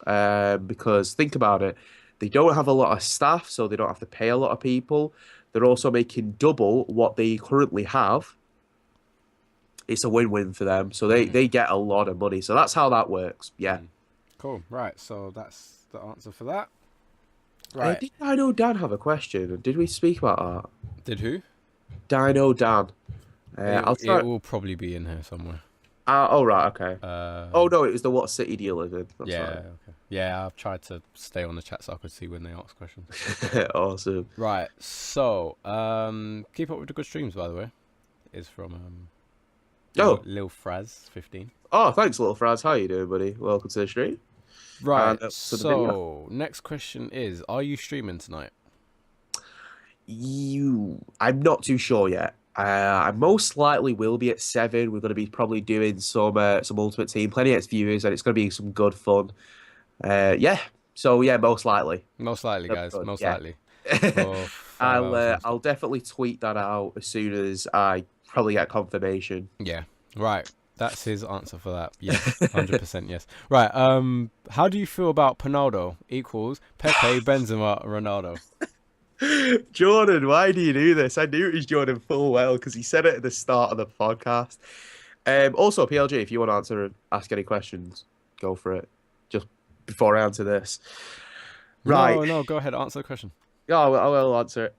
Because think about it, they don't have a lot of staff, so they don't have to pay a lot of people. They're also making double what they currently have. It's a win-win for them, so they get a lot of money. So that's how that works. Yeah. Cool. Right. So that's the answer for that. Right. Did Dino Dan have a question? Did we speak about that? Did who? Dino Dan. It will probably be in here somewhere. Oh, right, okay. Oh, no, it was the what city do you live in? That's yeah, right. okay. Yeah, I've tried to stay on the chat so I could see when they ask questions. Awesome. Right, so, keep up with the good streams, by the way. Is from Lil Fraz 15. Oh, thanks, Little Fraz. How you doing, buddy? Welcome to the stream. Right, so, next question is, are you streaming tonight? I'm not too sure yet. I most likely will be at 7. We're going to be probably doing some Ultimate Team, plenty of viewers, and it's going to be some good fun. Yeah. So yeah, most likely. Most likely, guys. Most likely. I'll definitely tweet that out as soon as I probably get confirmation. Yeah. Right. That's his answer for that. Yes, 100% yes. Right. How do you feel about Ronaldo equals Pepe, Benzema, Ronaldo? Jordan, why do you do this? I knew it was Jordan full well because he said it at the start of the podcast. Also, PLG, if you want to ask any questions, go for it. Just before I answer this. Right. No, no. Go ahead. Answer the question. Yeah, I will answer it.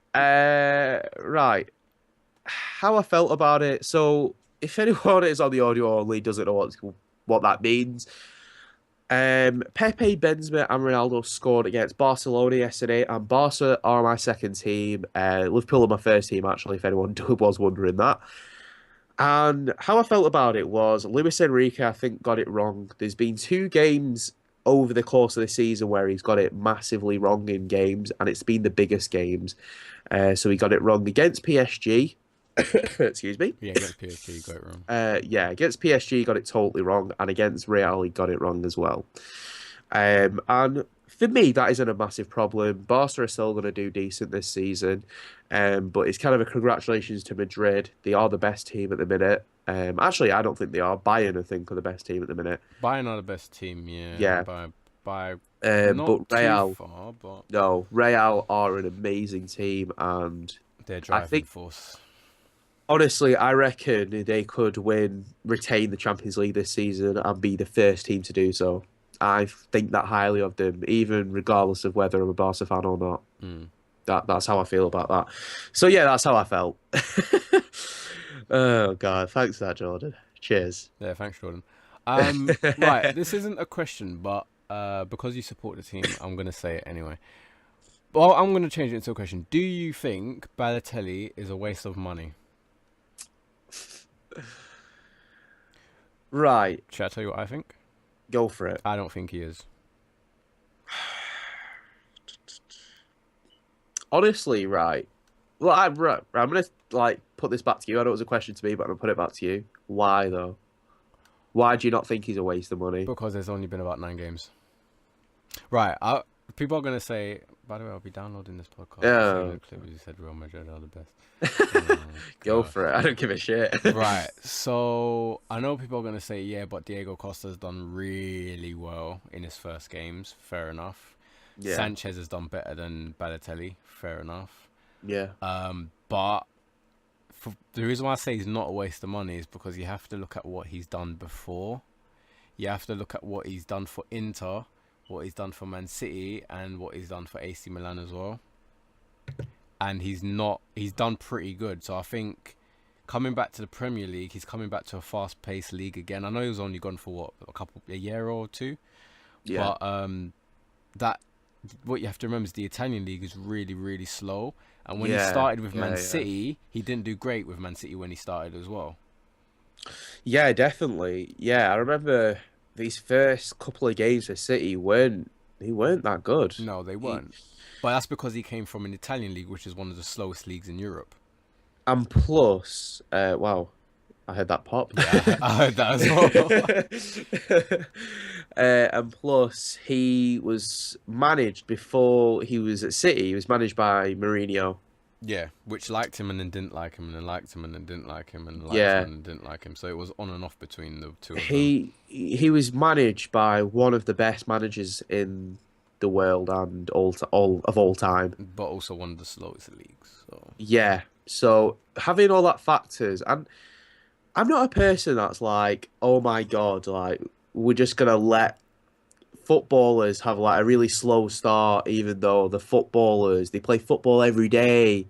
Right. How I felt about it. So, if anyone is on the audio only doesn't know what that means, Pepe, Benzema, and Ronaldo scored against Barcelona yesterday, and Barca are my second team. Liverpool are my first team, actually, if anyone was wondering that. And how I felt about it was Luis Enrique, I think, got it wrong. There's been two games over the course of the season where he's got it massively wrong in games, and it's been the biggest games. So he got it wrong against PSG. Excuse me. Yeah, against PSG, you got it wrong. Yeah, against PSG, he got it totally wrong, and against Real, he got it wrong as well. And for me, that isn't a massive problem. Barca are still going to do decent this season, but it's kind of a congratulations to Madrid. They are the best team at the minute. Actually, I don't think they are. Bayern, I think, are the best team at the minute. Bayern are the best team, yeah. Yeah. By but not Real, too far, but no, Real are an amazing team, and they're driving force. Honestly, I reckon they could retain the Champions League this season and be the first team to do so. I think that highly of them, even regardless of whether I'm a Barca fan or not. That's how I feel about that. So yeah, that's how I felt. Oh God, thanks for that, Jordan. Cheers. Yeah, thanks, Jordan. Right, this isn't a question, but because you support the team, I'm gonna say it anyway. Well, I'm gonna change it into a question. Do you think Balotelli is a waste of money? Right. Should I tell you what I think? Go for it. I don't think he is. Honestly, right. Well, I'm gonna put this back to you. I know it was a question to me, but I'm gonna put it back to you. Why though? Why do you not think he's a waste of money? Because there's only been about 9 games. Right. People are gonna say. By the way, I'll be downloading this podcast. Yeah. You said Real Madrid are the best. Go for it. I don't give a shit. Right. So I know people are gonna say, yeah, but Diego Costa's done really well in his first games. Fair enough. Yeah. Sanchez has done better than Balotelli. Fair enough. Yeah. But the reason why I say he's not a waste of money is because you have to look at what he's done before. You have to look at what he's done for Inter, what he's done for Man City, and what he's done for AC Milan as well. And he's done pretty good. So I think coming back to the Premier League, he's coming back to a fast-paced league again. I know he was only gone for a year or two. Yeah. But what you have to remember is the Italian league is really, really slow. And when he started with Man City, he didn't do great with Man City when he started as well. Yeah, definitely. Yeah, I remember these first couple of games for City weren't that good. No, they weren't. But that's because he came from an Italian league, which is one of the slowest leagues in Europe. And plus, wow, I heard that pop. Yeah, I heard that as well. And plus, he was managed before he was at City. He was managed by Mourinho. Yeah, which liked him and then didn't like him, and then liked him and then didn't like him, and liked him and didn't like him. So it was on and off between the two of them. He was managed by one of the best managers in the world and all of all time, but also one of the slowest leagues. So yeah, so having all that factors, and I'm not a person that's like, oh my God, like we're just gonna let footballers have like a really slow start, even though the footballers, they play football every day.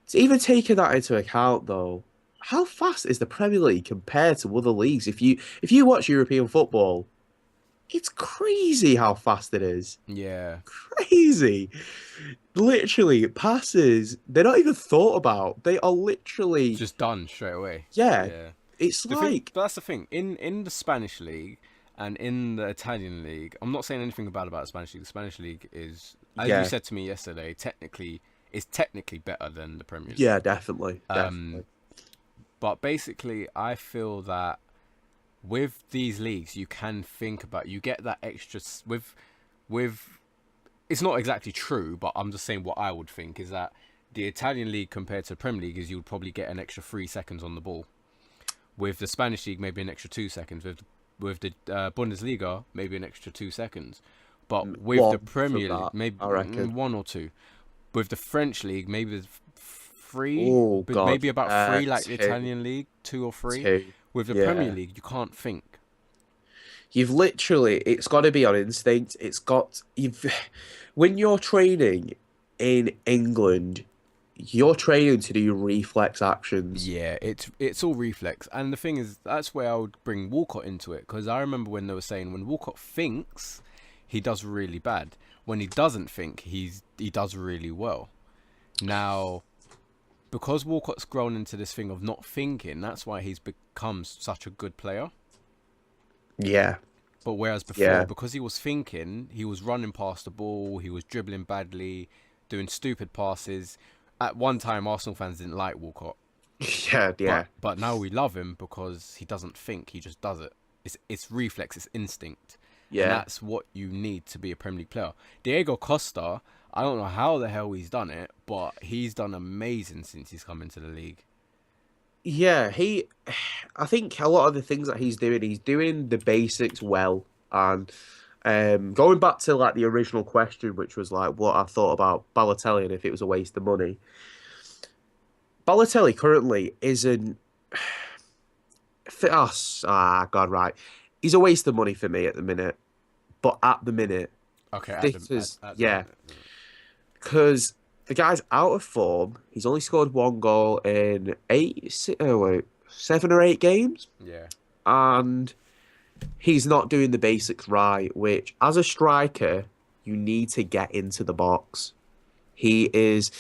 It's even taking that into account though. How fast is the Premier League compared to other leagues? If you watch European football, it's crazy how fast it is. Yeah. Crazy. Literally, passes, they're not even thought about. They are literally just done straight away. Yeah. It's but that's the thing. In the Spanish league and in the Italian league, I'm not saying anything bad about the Spanish league. The Spanish league is, as you said to me yesterday, technically better than the Premier League. Yeah, definitely. Definitely. But basically, I feel that with these leagues, you can think about, you get that extra with. It's not exactly true, but I'm just saying what I would think is that the Italian league compared to the Premier League is you would probably get an extra 3 seconds on the ball. With the Spanish league, maybe an extra 2 seconds. With the Bundesliga, maybe an extra 2 seconds. But with the One from Premier League, that, maybe I reckon. 1 or 2. With the French league, maybe there's 3, Oh but God, maybe about 3 like the two, Italian league, 2 or 3. two. With the Premier Yeah, League, you can't think. you've literally. It's got to be on instinct. It's got you've. When you're training in England, you're training to do reflex actions. Yeah, it's all reflex, and the thing is, that's where I would bring Walcott into it, because I remember when they were saying when Walcott thinks, he does really bad. When he doesn't think, he does really well. Now, because Walcott's grown into this thing of not thinking, that's why he's become such a good player. Yeah, But whereas before, yeah, because he was thinking, he was running past the ball, he was dribbling badly, doing stupid passes. At one time, Arsenal fans didn't like Walcott. yeah, But yeah, now we love him because he doesn't think, he just does it. It's reflex, it's instinct. And yeah. that's what you need to be a Premier League player. Diego Costa, I don't know how the hell he's done it, but he's done amazing since he's come into the league. Yeah, I think a lot of the things that he's doing the basics well. And going back to like the original question, which was like what I thought about Balotelli and if it was a waste of money. Balotelli currently isn't for us. Ah, God, right. He's a waste of money for me at the minute. But at the minute, Okay, this is at the yeah, minute. because the guy's out of form. He's only scored one goal in 7 or 8 games, Yeah. and he's not doing the basics right, which as a striker, you need to get into the box. He is.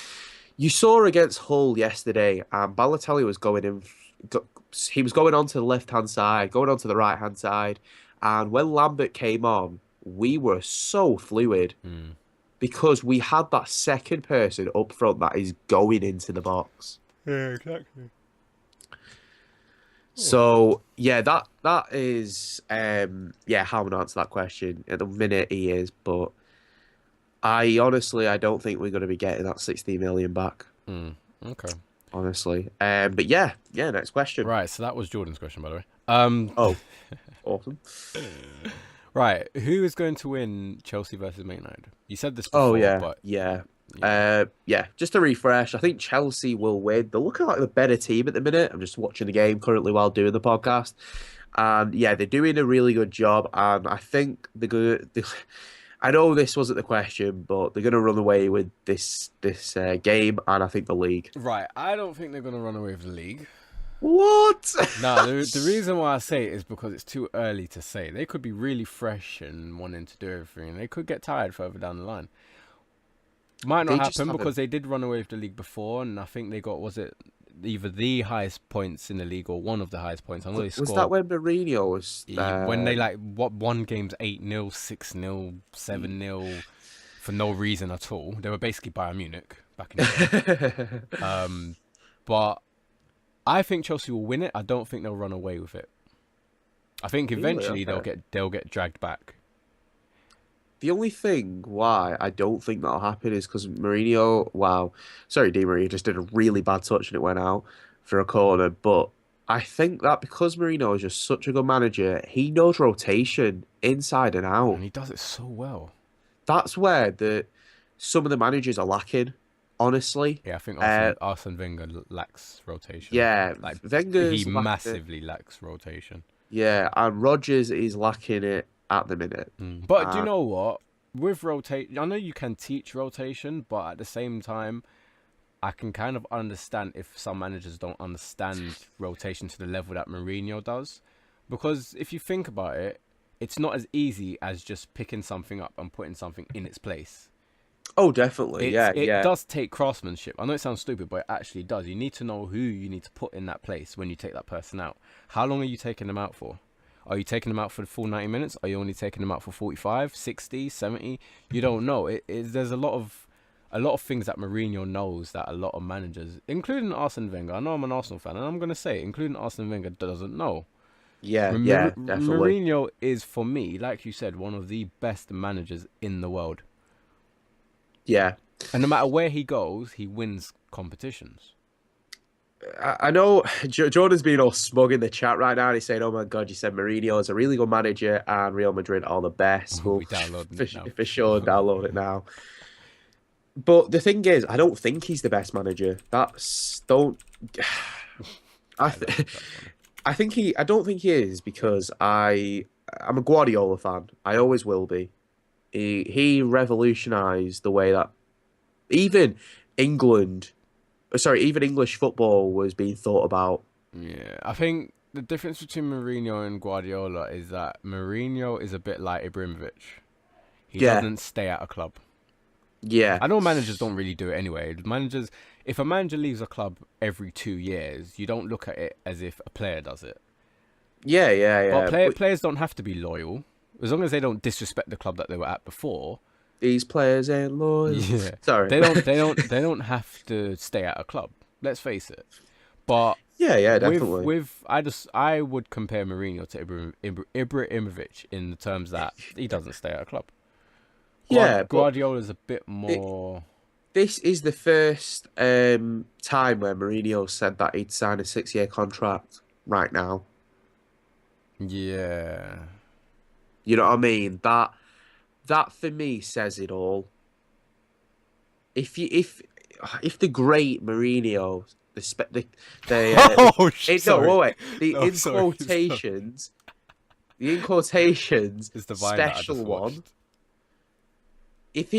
You saw against Hull yesterday, and Balotelli was going in. He was going onto the left hand side, going onto the right hand side, and when Lambert came on, we were so fluid Mm. because we had that second person up front that is going into the box. Yeah, exactly. So yeah, that is yeah, how I'm gonna answer that question. At the minute he is, but I don't think we're gonna be getting that 60 million back. Mm. Okay. Honestly. But yeah, next question. Right, so that was Jordan's question, by the way. Oh, awesome. Right, who is going to win Chelsea versus Man United? You said this Oh before, yeah, but yeah. yeah. Yeah, just to refresh, I think Chelsea will win. They're looking like the better team at the minute. I'm just watching the game currently while doing the podcast. And yeah, they're doing a really good job. And I think they're good. I know this wasn't the question, but they're going to run away with this game, and I think the league. Right, I don't think they're going to run away with the league. What? No, the reason why I say it is because it's too early to say. They could be really fresh and wanting to do everything, and they could get tired further down the line. Might not They just happen haven't. because they did run away with the league before, and I think they got, was it either the highest points in the league or one of the highest points? I know they Was that scored when Mourinho was? when they like won games 8-0, 6-0, 7-0 for no reason at all. They were basically Bayern Munich back in the day. But I think Chelsea will win it. I don't think they'll run away with it. I think Really? eventually Okay. they'll get dragged back. The only thing why I don't think that'll happen is because Mourinho, wow, sorry, Di Maria just did a really bad touch and it went out for a corner. But I think that because Mourinho is just such a good manager, he knows rotation inside and out. And he does it so well. That's where some of the managers are lacking, honestly. Yeah, I think Uh, Arsene Wenger lacks rotation. yeah, Like he Wenger's lacking it. massively lacks rotation. Yeah, and Rodgers is lacking it at the minute. But do you know what? With rotation, I know you can teach rotation, but at the same time, I can kind of understand if some managers don't understand rotation to the level that Mourinho does. Because if you think about it, it's not as easy as just picking something up and putting something in its place. Oh, definitely. Yeah, It yeah. does take craftsmanship. I know it sounds stupid, but it actually does. You need to know who you need to put in that place when you take that person out. How long are you taking them out for? Are you taking them out for the full 90 minutes? Are you only taking them out for 45, 60, 70? You don't know. There's a lot of things that Mourinho knows that a lot of managers, including Arsene Wenger, I know I'm an Arsenal fan, and I'm going to say, including Arsene Wenger, doesn't know. Yeah, yeah, definitely. Mourinho is, for me, like you said, one of the best managers in the world. Yeah. And no matter where he goes, he wins competitions. I know Jordan's being all smug in the chat right now. And he's saying, "Oh my God, you said Mourinho is a really good manager and Real Madrid are the best." Well, We downloading for, it now for for sure. sure, download it now. But the thing is, I don't think he's the best manager. That's don't. I I don't th think that's funny. I think he. I don't think he is because I'm a Guardiola fan. I always will be. He revolutionized the way that even England, sorry, even English football was being thought about. Yeah, I think the difference between Mourinho and Guardiola is that Mourinho is a bit like Ibrahimovic. He Yeah, doesn't stay at a club. yeah, I know managers don't really do it anyway. Managers, if a manager leaves a club every 2 years, you don't look at it as if a player does it. yeah, yeah, But yeah. But players don't have to be loyal as long as they don't disrespect the club that they were at before. these players ain't loyal. Yeah, Sorry. they don't have to stay at a club. Let's face it. But Yeah, yeah, definitely. I would compare Mourinho to Ibrahimovic in the terms that he doesn't stay at a club. Yeah, but Guardiola's a bit it, more. this is the first time where Mourinho said that he'd sign a 6-year contract right now. Yeah. You know what I mean? That for me says it all. If the great Mourinho, Oh, no, sorry. wait, the Oh, sorry. in quotations It's the vine that I special just one. watched. If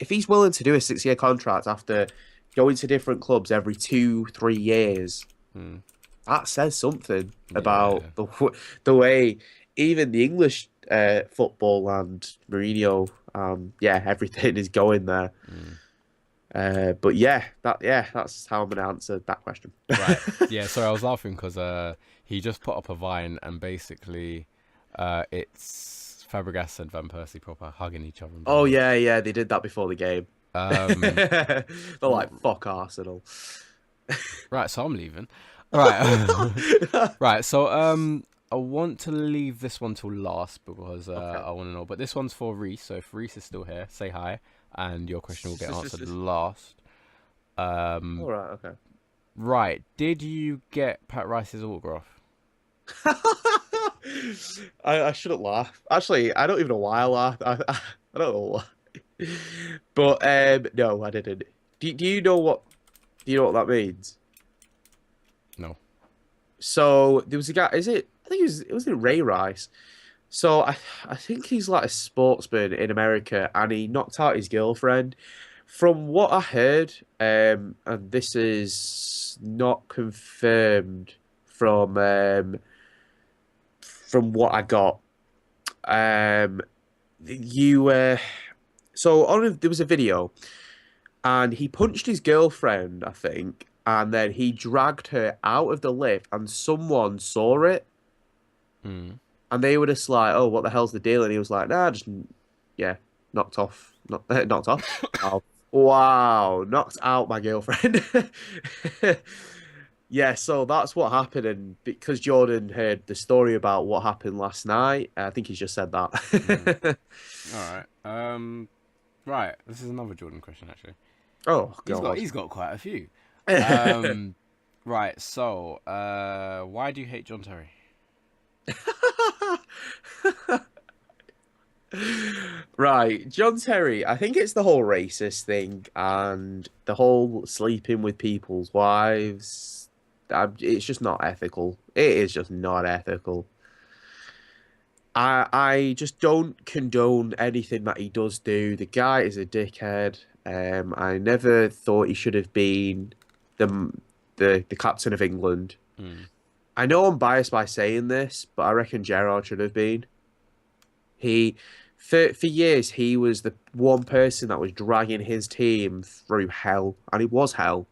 he's willing to do a 6-year contract after going to different clubs every 2-3 years, Hmm. that says something about Yeah. the way even the English football and Mourinho, yeah, everything is going there. Hmm. But yeah, that's how I'm gonna answer that question. Right. Yeah. Sorry, I was laughing because he just put up a vine and basically, it's Fabregas and Van Persie proper hugging each other and being Oh like, yeah, yeah, they did that before the game. um, They're like, fuck Arsenal. right. So I'm leaving. Right. Right. So I want to leave this one till last because Okay. I want to know. But this one's for Reese. So if Reese is still here, say hi, and your question will get answered last. All right, okay. Right. Did you get Pat Rice's autograph? I shouldn't laugh. Actually, I don't even know why I laughed. I don't know why. But no, I didn't. Do you know what that means? No. So there was a guy. Is it? I think it was Ray Rice. So I think he's like a sportsman in America, and he knocked out his girlfriend. From what I heard, and this is not confirmed from what I got. You so on there was a video, and he punched his girlfriend, I think, and then he dragged her out of the lift, and someone saw it, Hmm. and they were just like, "Oh, what the hell's the deal?" And he was like, "Nah, just yeah, knocked off, not knocked off." Wow, wow, knocked out my girlfriend. Yeah, so that's what happened, and because Jordan heard the story about what happened last night, I think he's just said Hmm. that. All right. Right. This is another Jordan question actually. Oh God. He's got quite a few. Right. So, why do you hate John Terry? Right, John Terry. I think it's the whole racist thing and the whole sleeping with people's wives. It's just not ethical. It is just not ethical. I just don't condone anything that he does do. The guy is a dickhead. I never thought he should have been the the captain of England. Hmm. I know I'm biased by saying this, but I reckon Gerrard should have been. He, for years, he was the one person that was dragging his team through hell, and it was hell.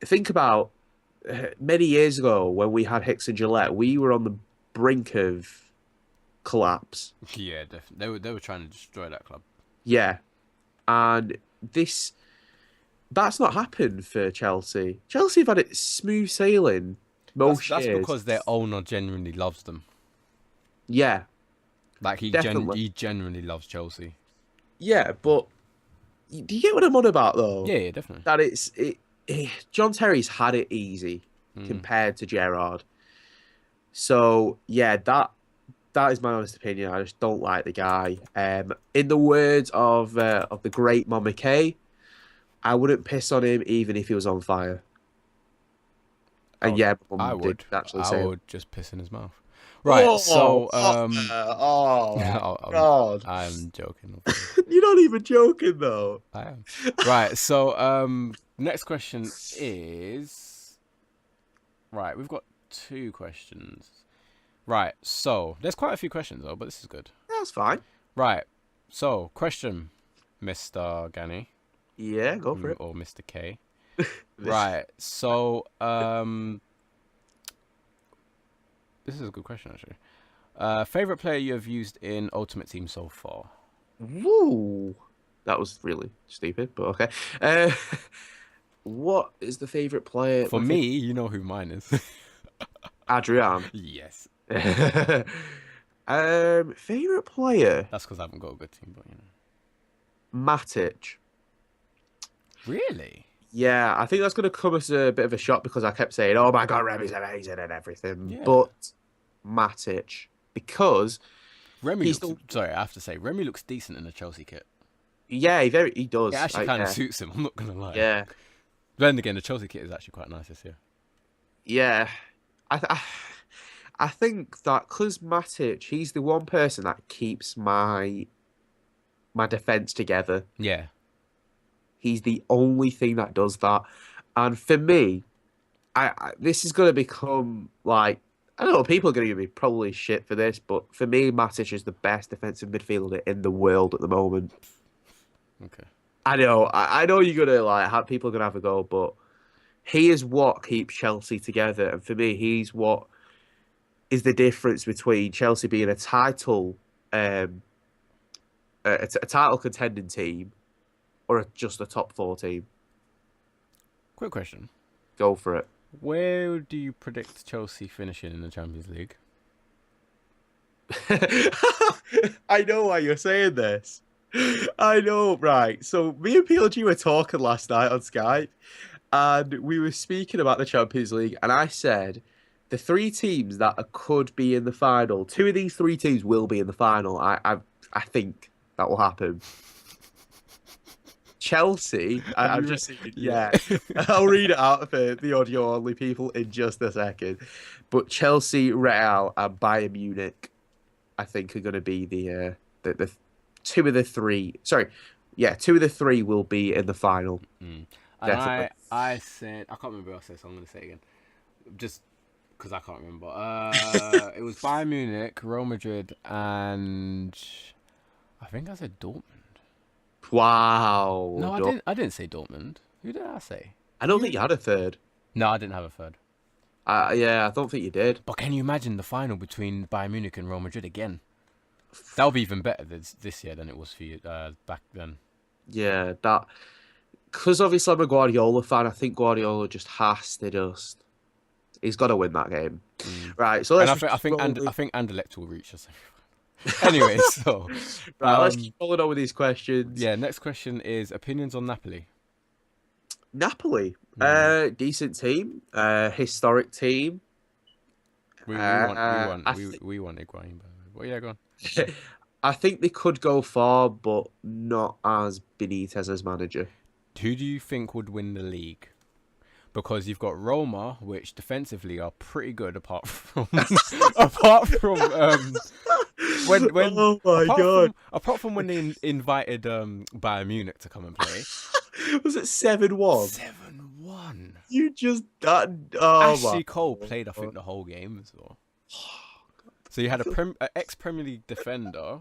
Think about many years ago when we had Hicks and Gillette, we were on the brink of collapse. Yeah, definitely. They were trying to destroy that club. Yeah, and that's not happened for Chelsea. Chelsea have had it smooth sailing most That's years. because their owner genuinely loves them. Yeah, Like definitely. he genuinely loves Chelsea. Yeah, but Do you get what I'm on about though? Yeah, yeah, definitely. That John Terry's had it easy Mm. compared to Gerrard. So yeah, that is my honest opinion. I just don't like the guy. In the words of the great Mama Kay, I wouldn't piss on him even if he was on fire. And Oh, yeah, my I mum did would. actually I say that. would just piss in his mouth. Right. Oh, So, what oh my God. I'm joking, of course. You're not even joking though. I am. Right. So, next question is right. We've got two questions. Right. So, there's quite a few questions though, but this is good. That's fine. Right. So, question, Mr. Ganny, Yeah, go for it. or Mr. K. Right. So, this is a good question actually. Favorite player you have used in Ultimate Team so far? Woo. That was really stupid, but okay. Uh, what is the favorite player? For me, you know who mine is. Adrian. Yes. Favorite player? That's because I haven't got a good team, but you know. Matic. Really? Yeah, I think that's going to come as a bit of a shock because I kept saying, "Oh my God, Remy's amazing and everything," Yeah. but Matic because Remy he's looks. Sorry, I have to say, Remy looks decent in the Chelsea kit. yeah, he does. It actually kind of yeah. suits him. I'm not gonna lie. Yeah, Then again, the Chelsea kit is actually quite nice this year. yeah. I th- I I think that because Matic, he's the one person that keeps my defense together. Yeah. He's the only thing that does that. And for me, this is going to become like I don't know. People are going to give me probably shit for this, but for me, Matic is the best defensive midfielder in the world at the moment. Okay. I know you're gonna like have people are gonna have a go, but he is what keeps Chelsea together, and for me, he's what is the difference between Chelsea being um, a title contending team or just a top four team. Quick question. Go for it. Where do you predict Chelsea finishing in the Champions League? I know why you're saying this. I know, right. So me and PLG were talking last night on Skype, and we were speaking about the Champions League, and I said the three teams that could be in the final, two of these three teams will be in the final. I think that will happen. Chelsea, I'm just thinking, yeah. I'll read it out for the audio only people in just a second. But Chelsea, Real, and Bayern Munich, I think are going to be the two of the three. Sorry, yeah, two of the three will be in the final. And Definitely. I said I can't remember what I said, so I'm going to say it again, just because I can't remember. It was Bayern Munich, Real Madrid, and I think I said Dortmund. Wow. No, I didn't. I didn't say Dortmund. Who did I say? I don't think you had a third. No, I didn't have a third. Yeah, I don't think you did. But can you imagine the final between Bayern Munich and Real Madrid again? That'll be even better this year than it was for you back then. Yeah, that because obviously I'm a Guardiola fan. I think Guardiola just has to just. He's got to win that game, right? So let's. And I think Anderlecht will reach us. Anyway, so right, let's keep rolling on with these questions. Yeah, next question is opinions on Napoli. Napoli, decent team, historic team. We want Higuain, by the way. Well, yeah, go on. I think they could go far, but not as Benitez as manager. Who do you think would win the league? Because you've got Roma, which defensively are pretty good, apart from when oh my God, apart from when they invited Bayern Munich to come and play. Was it 7-1? 7-1. You just that. Oh Ashley Cole played, I think, the whole game as well. So you had an ex-Premier League defender,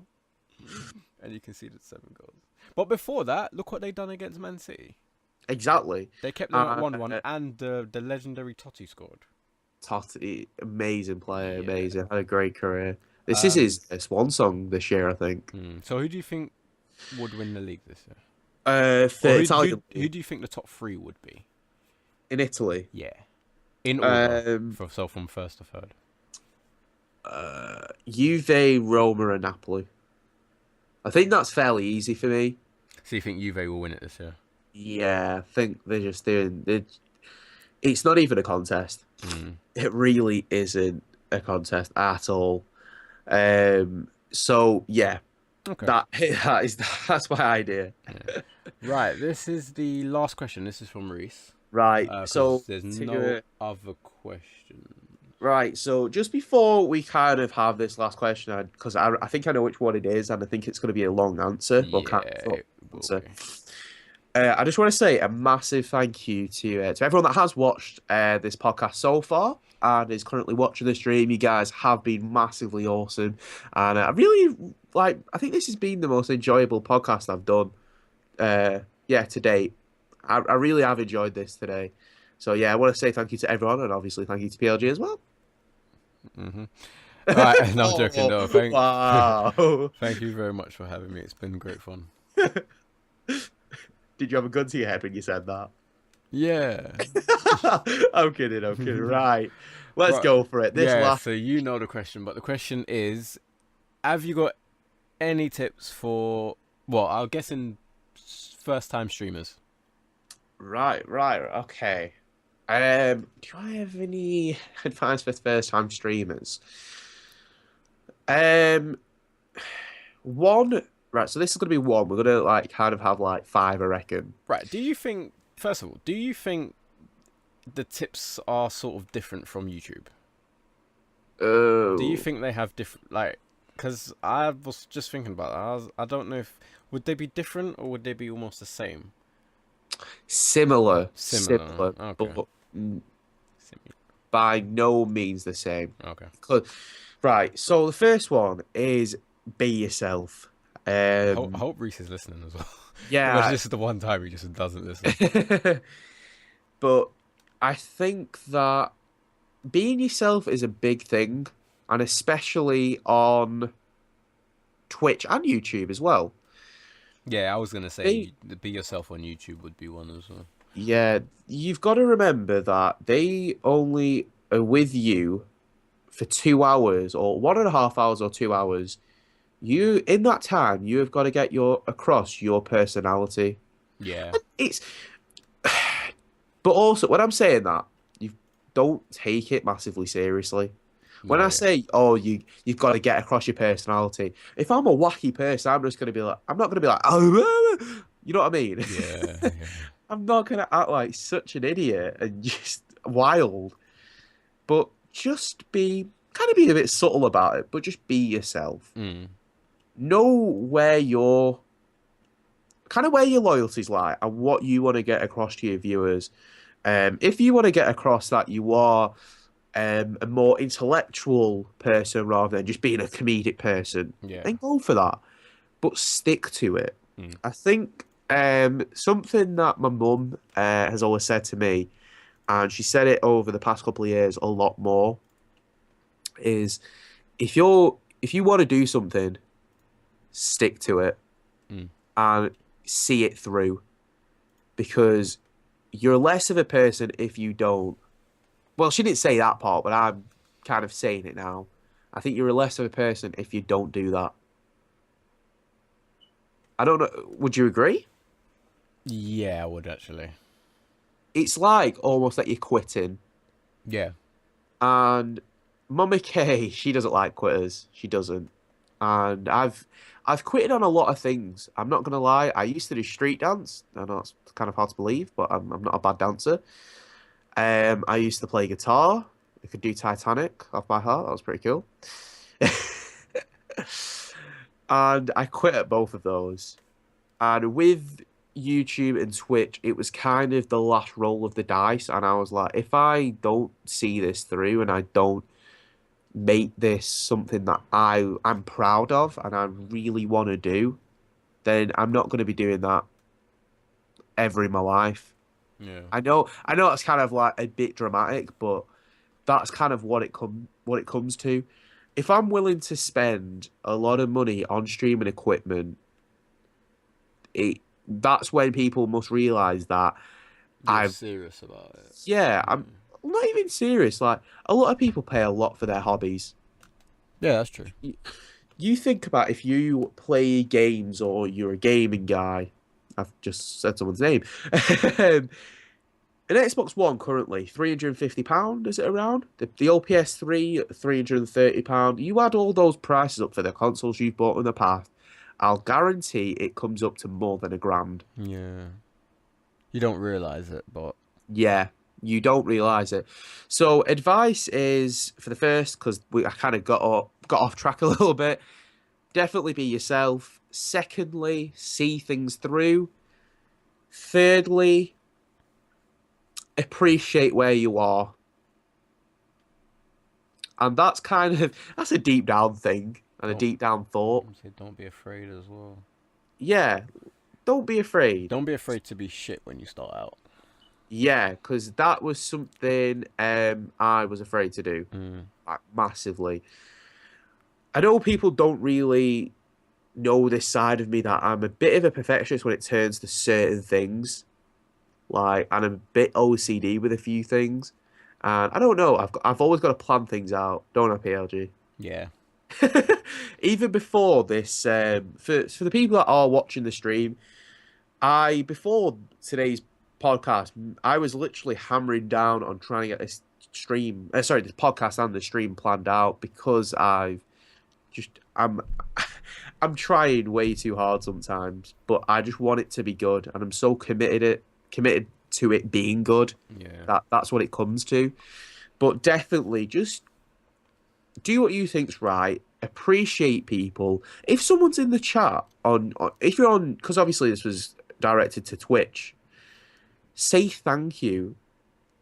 and you conceded 7 goals. But before that, look what they done against Man City. Exactly. They kept them at 1-1, and the legendary Totti scored. Totti, amazing player, amazing. Had a great career. This is his swan song this year, I think. So who do you think would win the league this year? Who do you think the top 3 would be? In Italy? Yeah. In order. So from first to third. Juve, Roma, and Napoli. I think that's fairly easy for me. So you think Juve will win it this year? Yeah, I think they're just doing it. It's not even a contest. Mm. It really isn't a contest at all. So yeah, Okay. that's my idea. Yeah. Right. This is the last question. This is from Reese. Right. Because So there's no to other question. right. So just before we kind of have this last question, because I think I know which one it is, and I think it's going to be a long answer. Well, kind Yeah, of short it will answer. be. I just want to say a massive thank you to everyone that has watched this podcast so far and is currently watching the stream. You guys have been massively awesome, and I really like. I think this has been the most enjoyable podcast I've done. Yeah, to date. I really have enjoyed this today. So yeah, I want to say thank you to everyone, and obviously thank you to PLG as well. Mm-hmm. All right. No, I'm joking. Oh, No, thank, wow! thank you very much for having me. It's been great fun. Did you have a gun to your head when you said that? Yeah. I'm kidding. I'm kidding. Right, let's Right. go for it. This Yeah. last. So you know the question, but the question is: have you got any tips for? Well, I'm guessing first-time streamers. Right, right, okay. Do I have any advice for first-time streamers? Um, one. Right, so this is gonna be one. We're gonna like kind of have like five, I reckon. Right. Do you think? First of all, do you think the tips are sort of different from YouTube? Do you Oh, think they have different like? Because I was just thinking about that. I don't know if would they be different or would they be almost the same? similar, Similar. similar, Okay. but by no means the same. Okay. 'Cause- right, so the first one is be yourself. I hope Reese is listening as well. Imagine Yeah, this is the one time he just doesn't listen. but I think that being yourself is a big thing, and especially on Twitch and YouTube as well. Yeah, I was gonna say They, be yourself on YouTube would be one as well. yeah, you've got to remember that they only are with you for 2 hours or 1.5 hours or 2 hours. You in that time, you have got to get your across your personality. Yeah. It's, but also when I'm saying that, you don't take it massively seriously. When No. I Yeah. say, "Oh, you've got to get across your personality," if I'm a wacky person, I'm just gonna be like, I'm not gonna be like, "Oh," you know what I mean? Yeah. Yeah. I'm not gonna act like such an idiot and just wild, but just be kind of be a bit subtle about it, but just be yourself. Mm. Know where your kind of where your loyalties lie and what you want to get across to your viewers. If you want to get across that you are a more intellectual person rather than just being a comedic person, Yeah. then go for that. But stick to it. Mm. I think something that my mum has always said to me, and she said it over the past couple of years a lot more, is if you want to do something, stick to it Mm. and see it through because you're less of a person if you don't. Well, she didn't say that part, but I'm kind of saying it now. I think you're less of a person if you don't do that. I don't know. Would you agree? Yeah, I would actually. It's like almost like you're quitting. Yeah. And Mummy K, she doesn't like quitters. She doesn't. And I've quitted on a lot of things. I'm not gonna lie. I used to do street dance. I know it's kind of hard to believe, but I'm not a bad dancer. I used to play guitar. I could do Titanic off by heart. That was pretty cool. And I quit at both of those. And with YouTube and Twitch, it was kind of the last roll of the dice. And I was like, if I don't see this through and I don't make this something that I'm proud of and I really want to do, then I'm not going to be doing that ever in my life. Yeah. I know that's kind of like a bit dramatic, but that's kind of what it comes to. If I'm willing to spend a lot of money on streaming equipment, that's when people must realize that You're I've serious about it. yeah, I'm not even serious. Like a lot of people pay a lot for their hobbies. Yeah, that's true. You think about if you play games or you're a gaming guy, I've just said someone's name. An Xbox One currently £350, is it around? The old PS3 £330. You add all those prices up for the consoles you've bought in the past, I'll guarantee it comes up to more than £1,000. Yeah. You don't realize it, but Yeah, you don't realize it. So advice is for the first, because I kind of got off track a little bit. Definitely be yourself. Secondly, see things through. Thirdly, appreciate where you are. And that's a deep down thing and a don't deep down thought. say don't be afraid as well. Yeah, don't be afraid. Don't be afraid to be shit when you start out. Yeah, because that was something I was afraid to do, Mm. like, massively. I know people don't really know this side of me that I'm a bit of a perfectionist when it turns to certain things. Like, and I'm a bit OCD with a few things. And I don't know, I've always got to plan things out, don't I, PLG? Yeah. Even before this, for the people that are watching the stream, before today's podcast, I was literally hammering down on trying to get this this podcast and the stream planned out because I'm I'm trying way too hard sometimes, but I just want it to be good, and I'm so committed to it being good. Yeah. That's what it comes to. But definitely just do what you think's right. Appreciate people. If someone's in the chat if you're on, because obviously this was directed to Twitch, say thank you.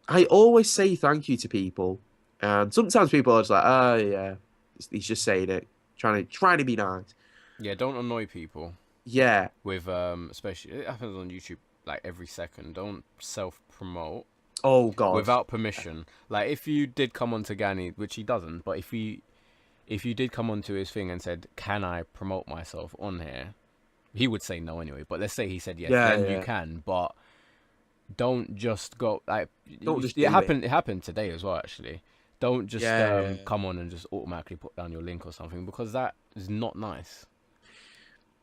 I always say thank you to people, and sometimes people are just like, "Oh yeah, he's just saying it, trying to be nice." Yeah, don't annoy people Yeah. with especially it happens on YouTube like every second. Don't self promote Oh God. without permission. Like if you did come onto Ganny, which he doesn't, but if you did come onto his thing and said, "Can I promote myself on here?" He would say no anyway. But let's say he said yes, Yeah, then you yeah. can. But don't just go like Don't just it do it. happened. It happened today as well, actually. Don't just Yeah, yeah. come on and just automatically put down your link or something because that is not nice.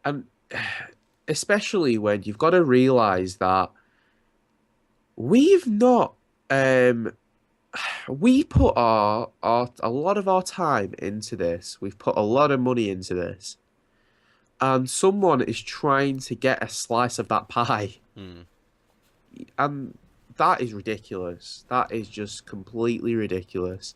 And especially when you've got to realize that we've not um we put our a lot of our time into this. We've put a lot of money into this. And someone is trying to get a slice of that pie. Mm. And that is ridiculous. That is just completely ridiculous.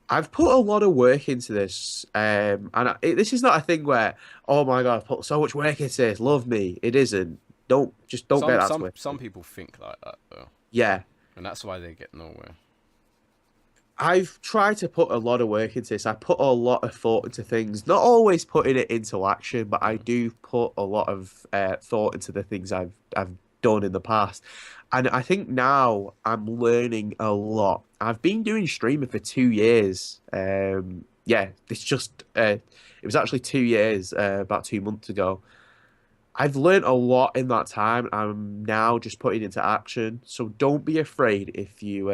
I've put a lot of work into this, this is not a thing where, oh my God, I've put so much work into this. Love me. It isn't. Don't get that Some twisted. people think like that though, Yeah, and that's why they get nowhere. I've tried to put a lot of work into this. I put a lot of thought into things. Not always putting it into action, but I Mm. do put a lot of thought into the things I've done in the past. And I think now I'm learning a lot. I've been doing streaming for 2 years. Yeah, it was actually 2 years, about 2 months ago. I've learned a lot in that time. I'm now just putting into action. So don't be afraid if you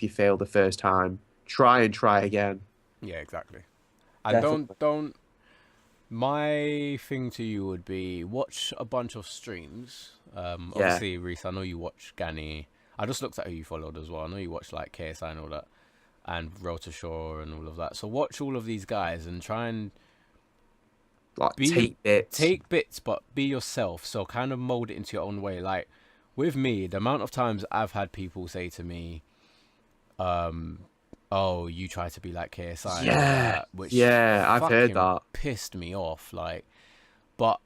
fail the first time. Try and try again. Yeah, exactly. And Definitely. don't. My thing to you would be watch a bunch of streams. Yeah. Obviously, Reese, I know you watch Ganny. I just looked at who you followed as well. I know you watch like KSI and all that, and Shore and all of that. So watch all of these guys and try and Like be take bits. take bits, but be yourself. So kind of mold it into your own way. Like with me, the amount of times I've had people say to me, "Oh, you try to be like KSI," and all Yeah. that, which Yeah, I've heard fucking that. pissed me off. Like, but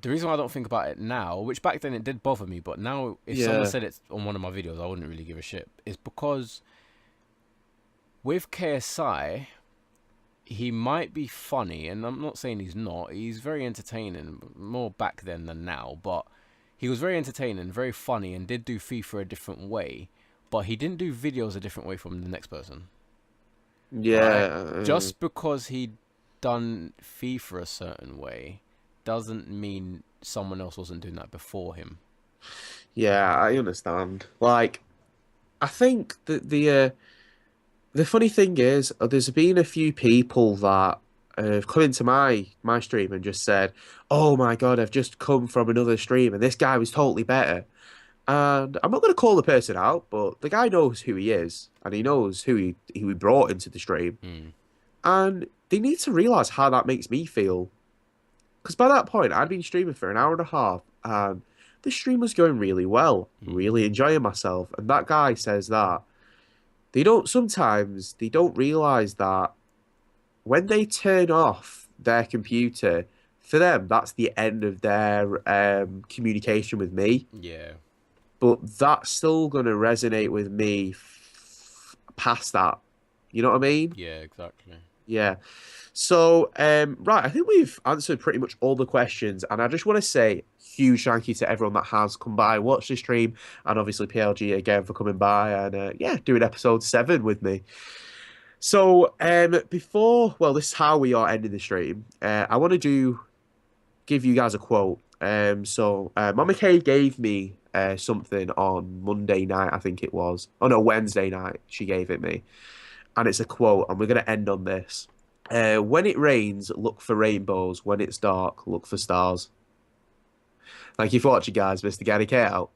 the reason why I don't think about it now, which back then it did bother me, but now if someone Yeah. said it on one of my videos, I wouldn't really give a shit. Is because with KSI, he might be funny, and I'm not saying he's not. He's very entertaining, more back then than now, but he was very entertaining, very funny, and did do FIFA a different way, but he didn't do videos a different way from the next person, right? Yeah. Just because he done FIFA a certain way doesn't mean someone else wasn't doing that before him. Yeah, I understand. Like, I think that the funny thing is, there's been a few people that come into my stream and just said, "Oh my God, I've just come from another stream and this guy was totally better." And I'm not going to call the person out, but the guy knows who he is and he knows who he brought into the stream. Mm. And they need to realize how that makes me feel. Because by that point, I'd been streaming for an hour and a half and the stream was going really well, Mm. really enjoying myself. And that guy says that sometimes they don't realize that when they turn off their computer, for them, that's the end of their communication with me. Yeah. But that's still going to resonate with me past that. You know what I mean? Yeah, exactly. Yeah. So, right, I think we've answered pretty much all the questions, and I just want to say huge thank you to everyone that has come by, watched the stream, and obviously PLG again for coming by and yeah, doing episode 7 with me. So, before, this is how we are ending the stream. I want to give you guys a quote. Mama K gave me something on Monday night, I think it was. Oh no, Wednesday night she gave it me, and it's a quote, and we're gonna end on this. When it rains, look for rainbows. When it's dark, look for stars. Thank you for watching, guys. MrGannyK out.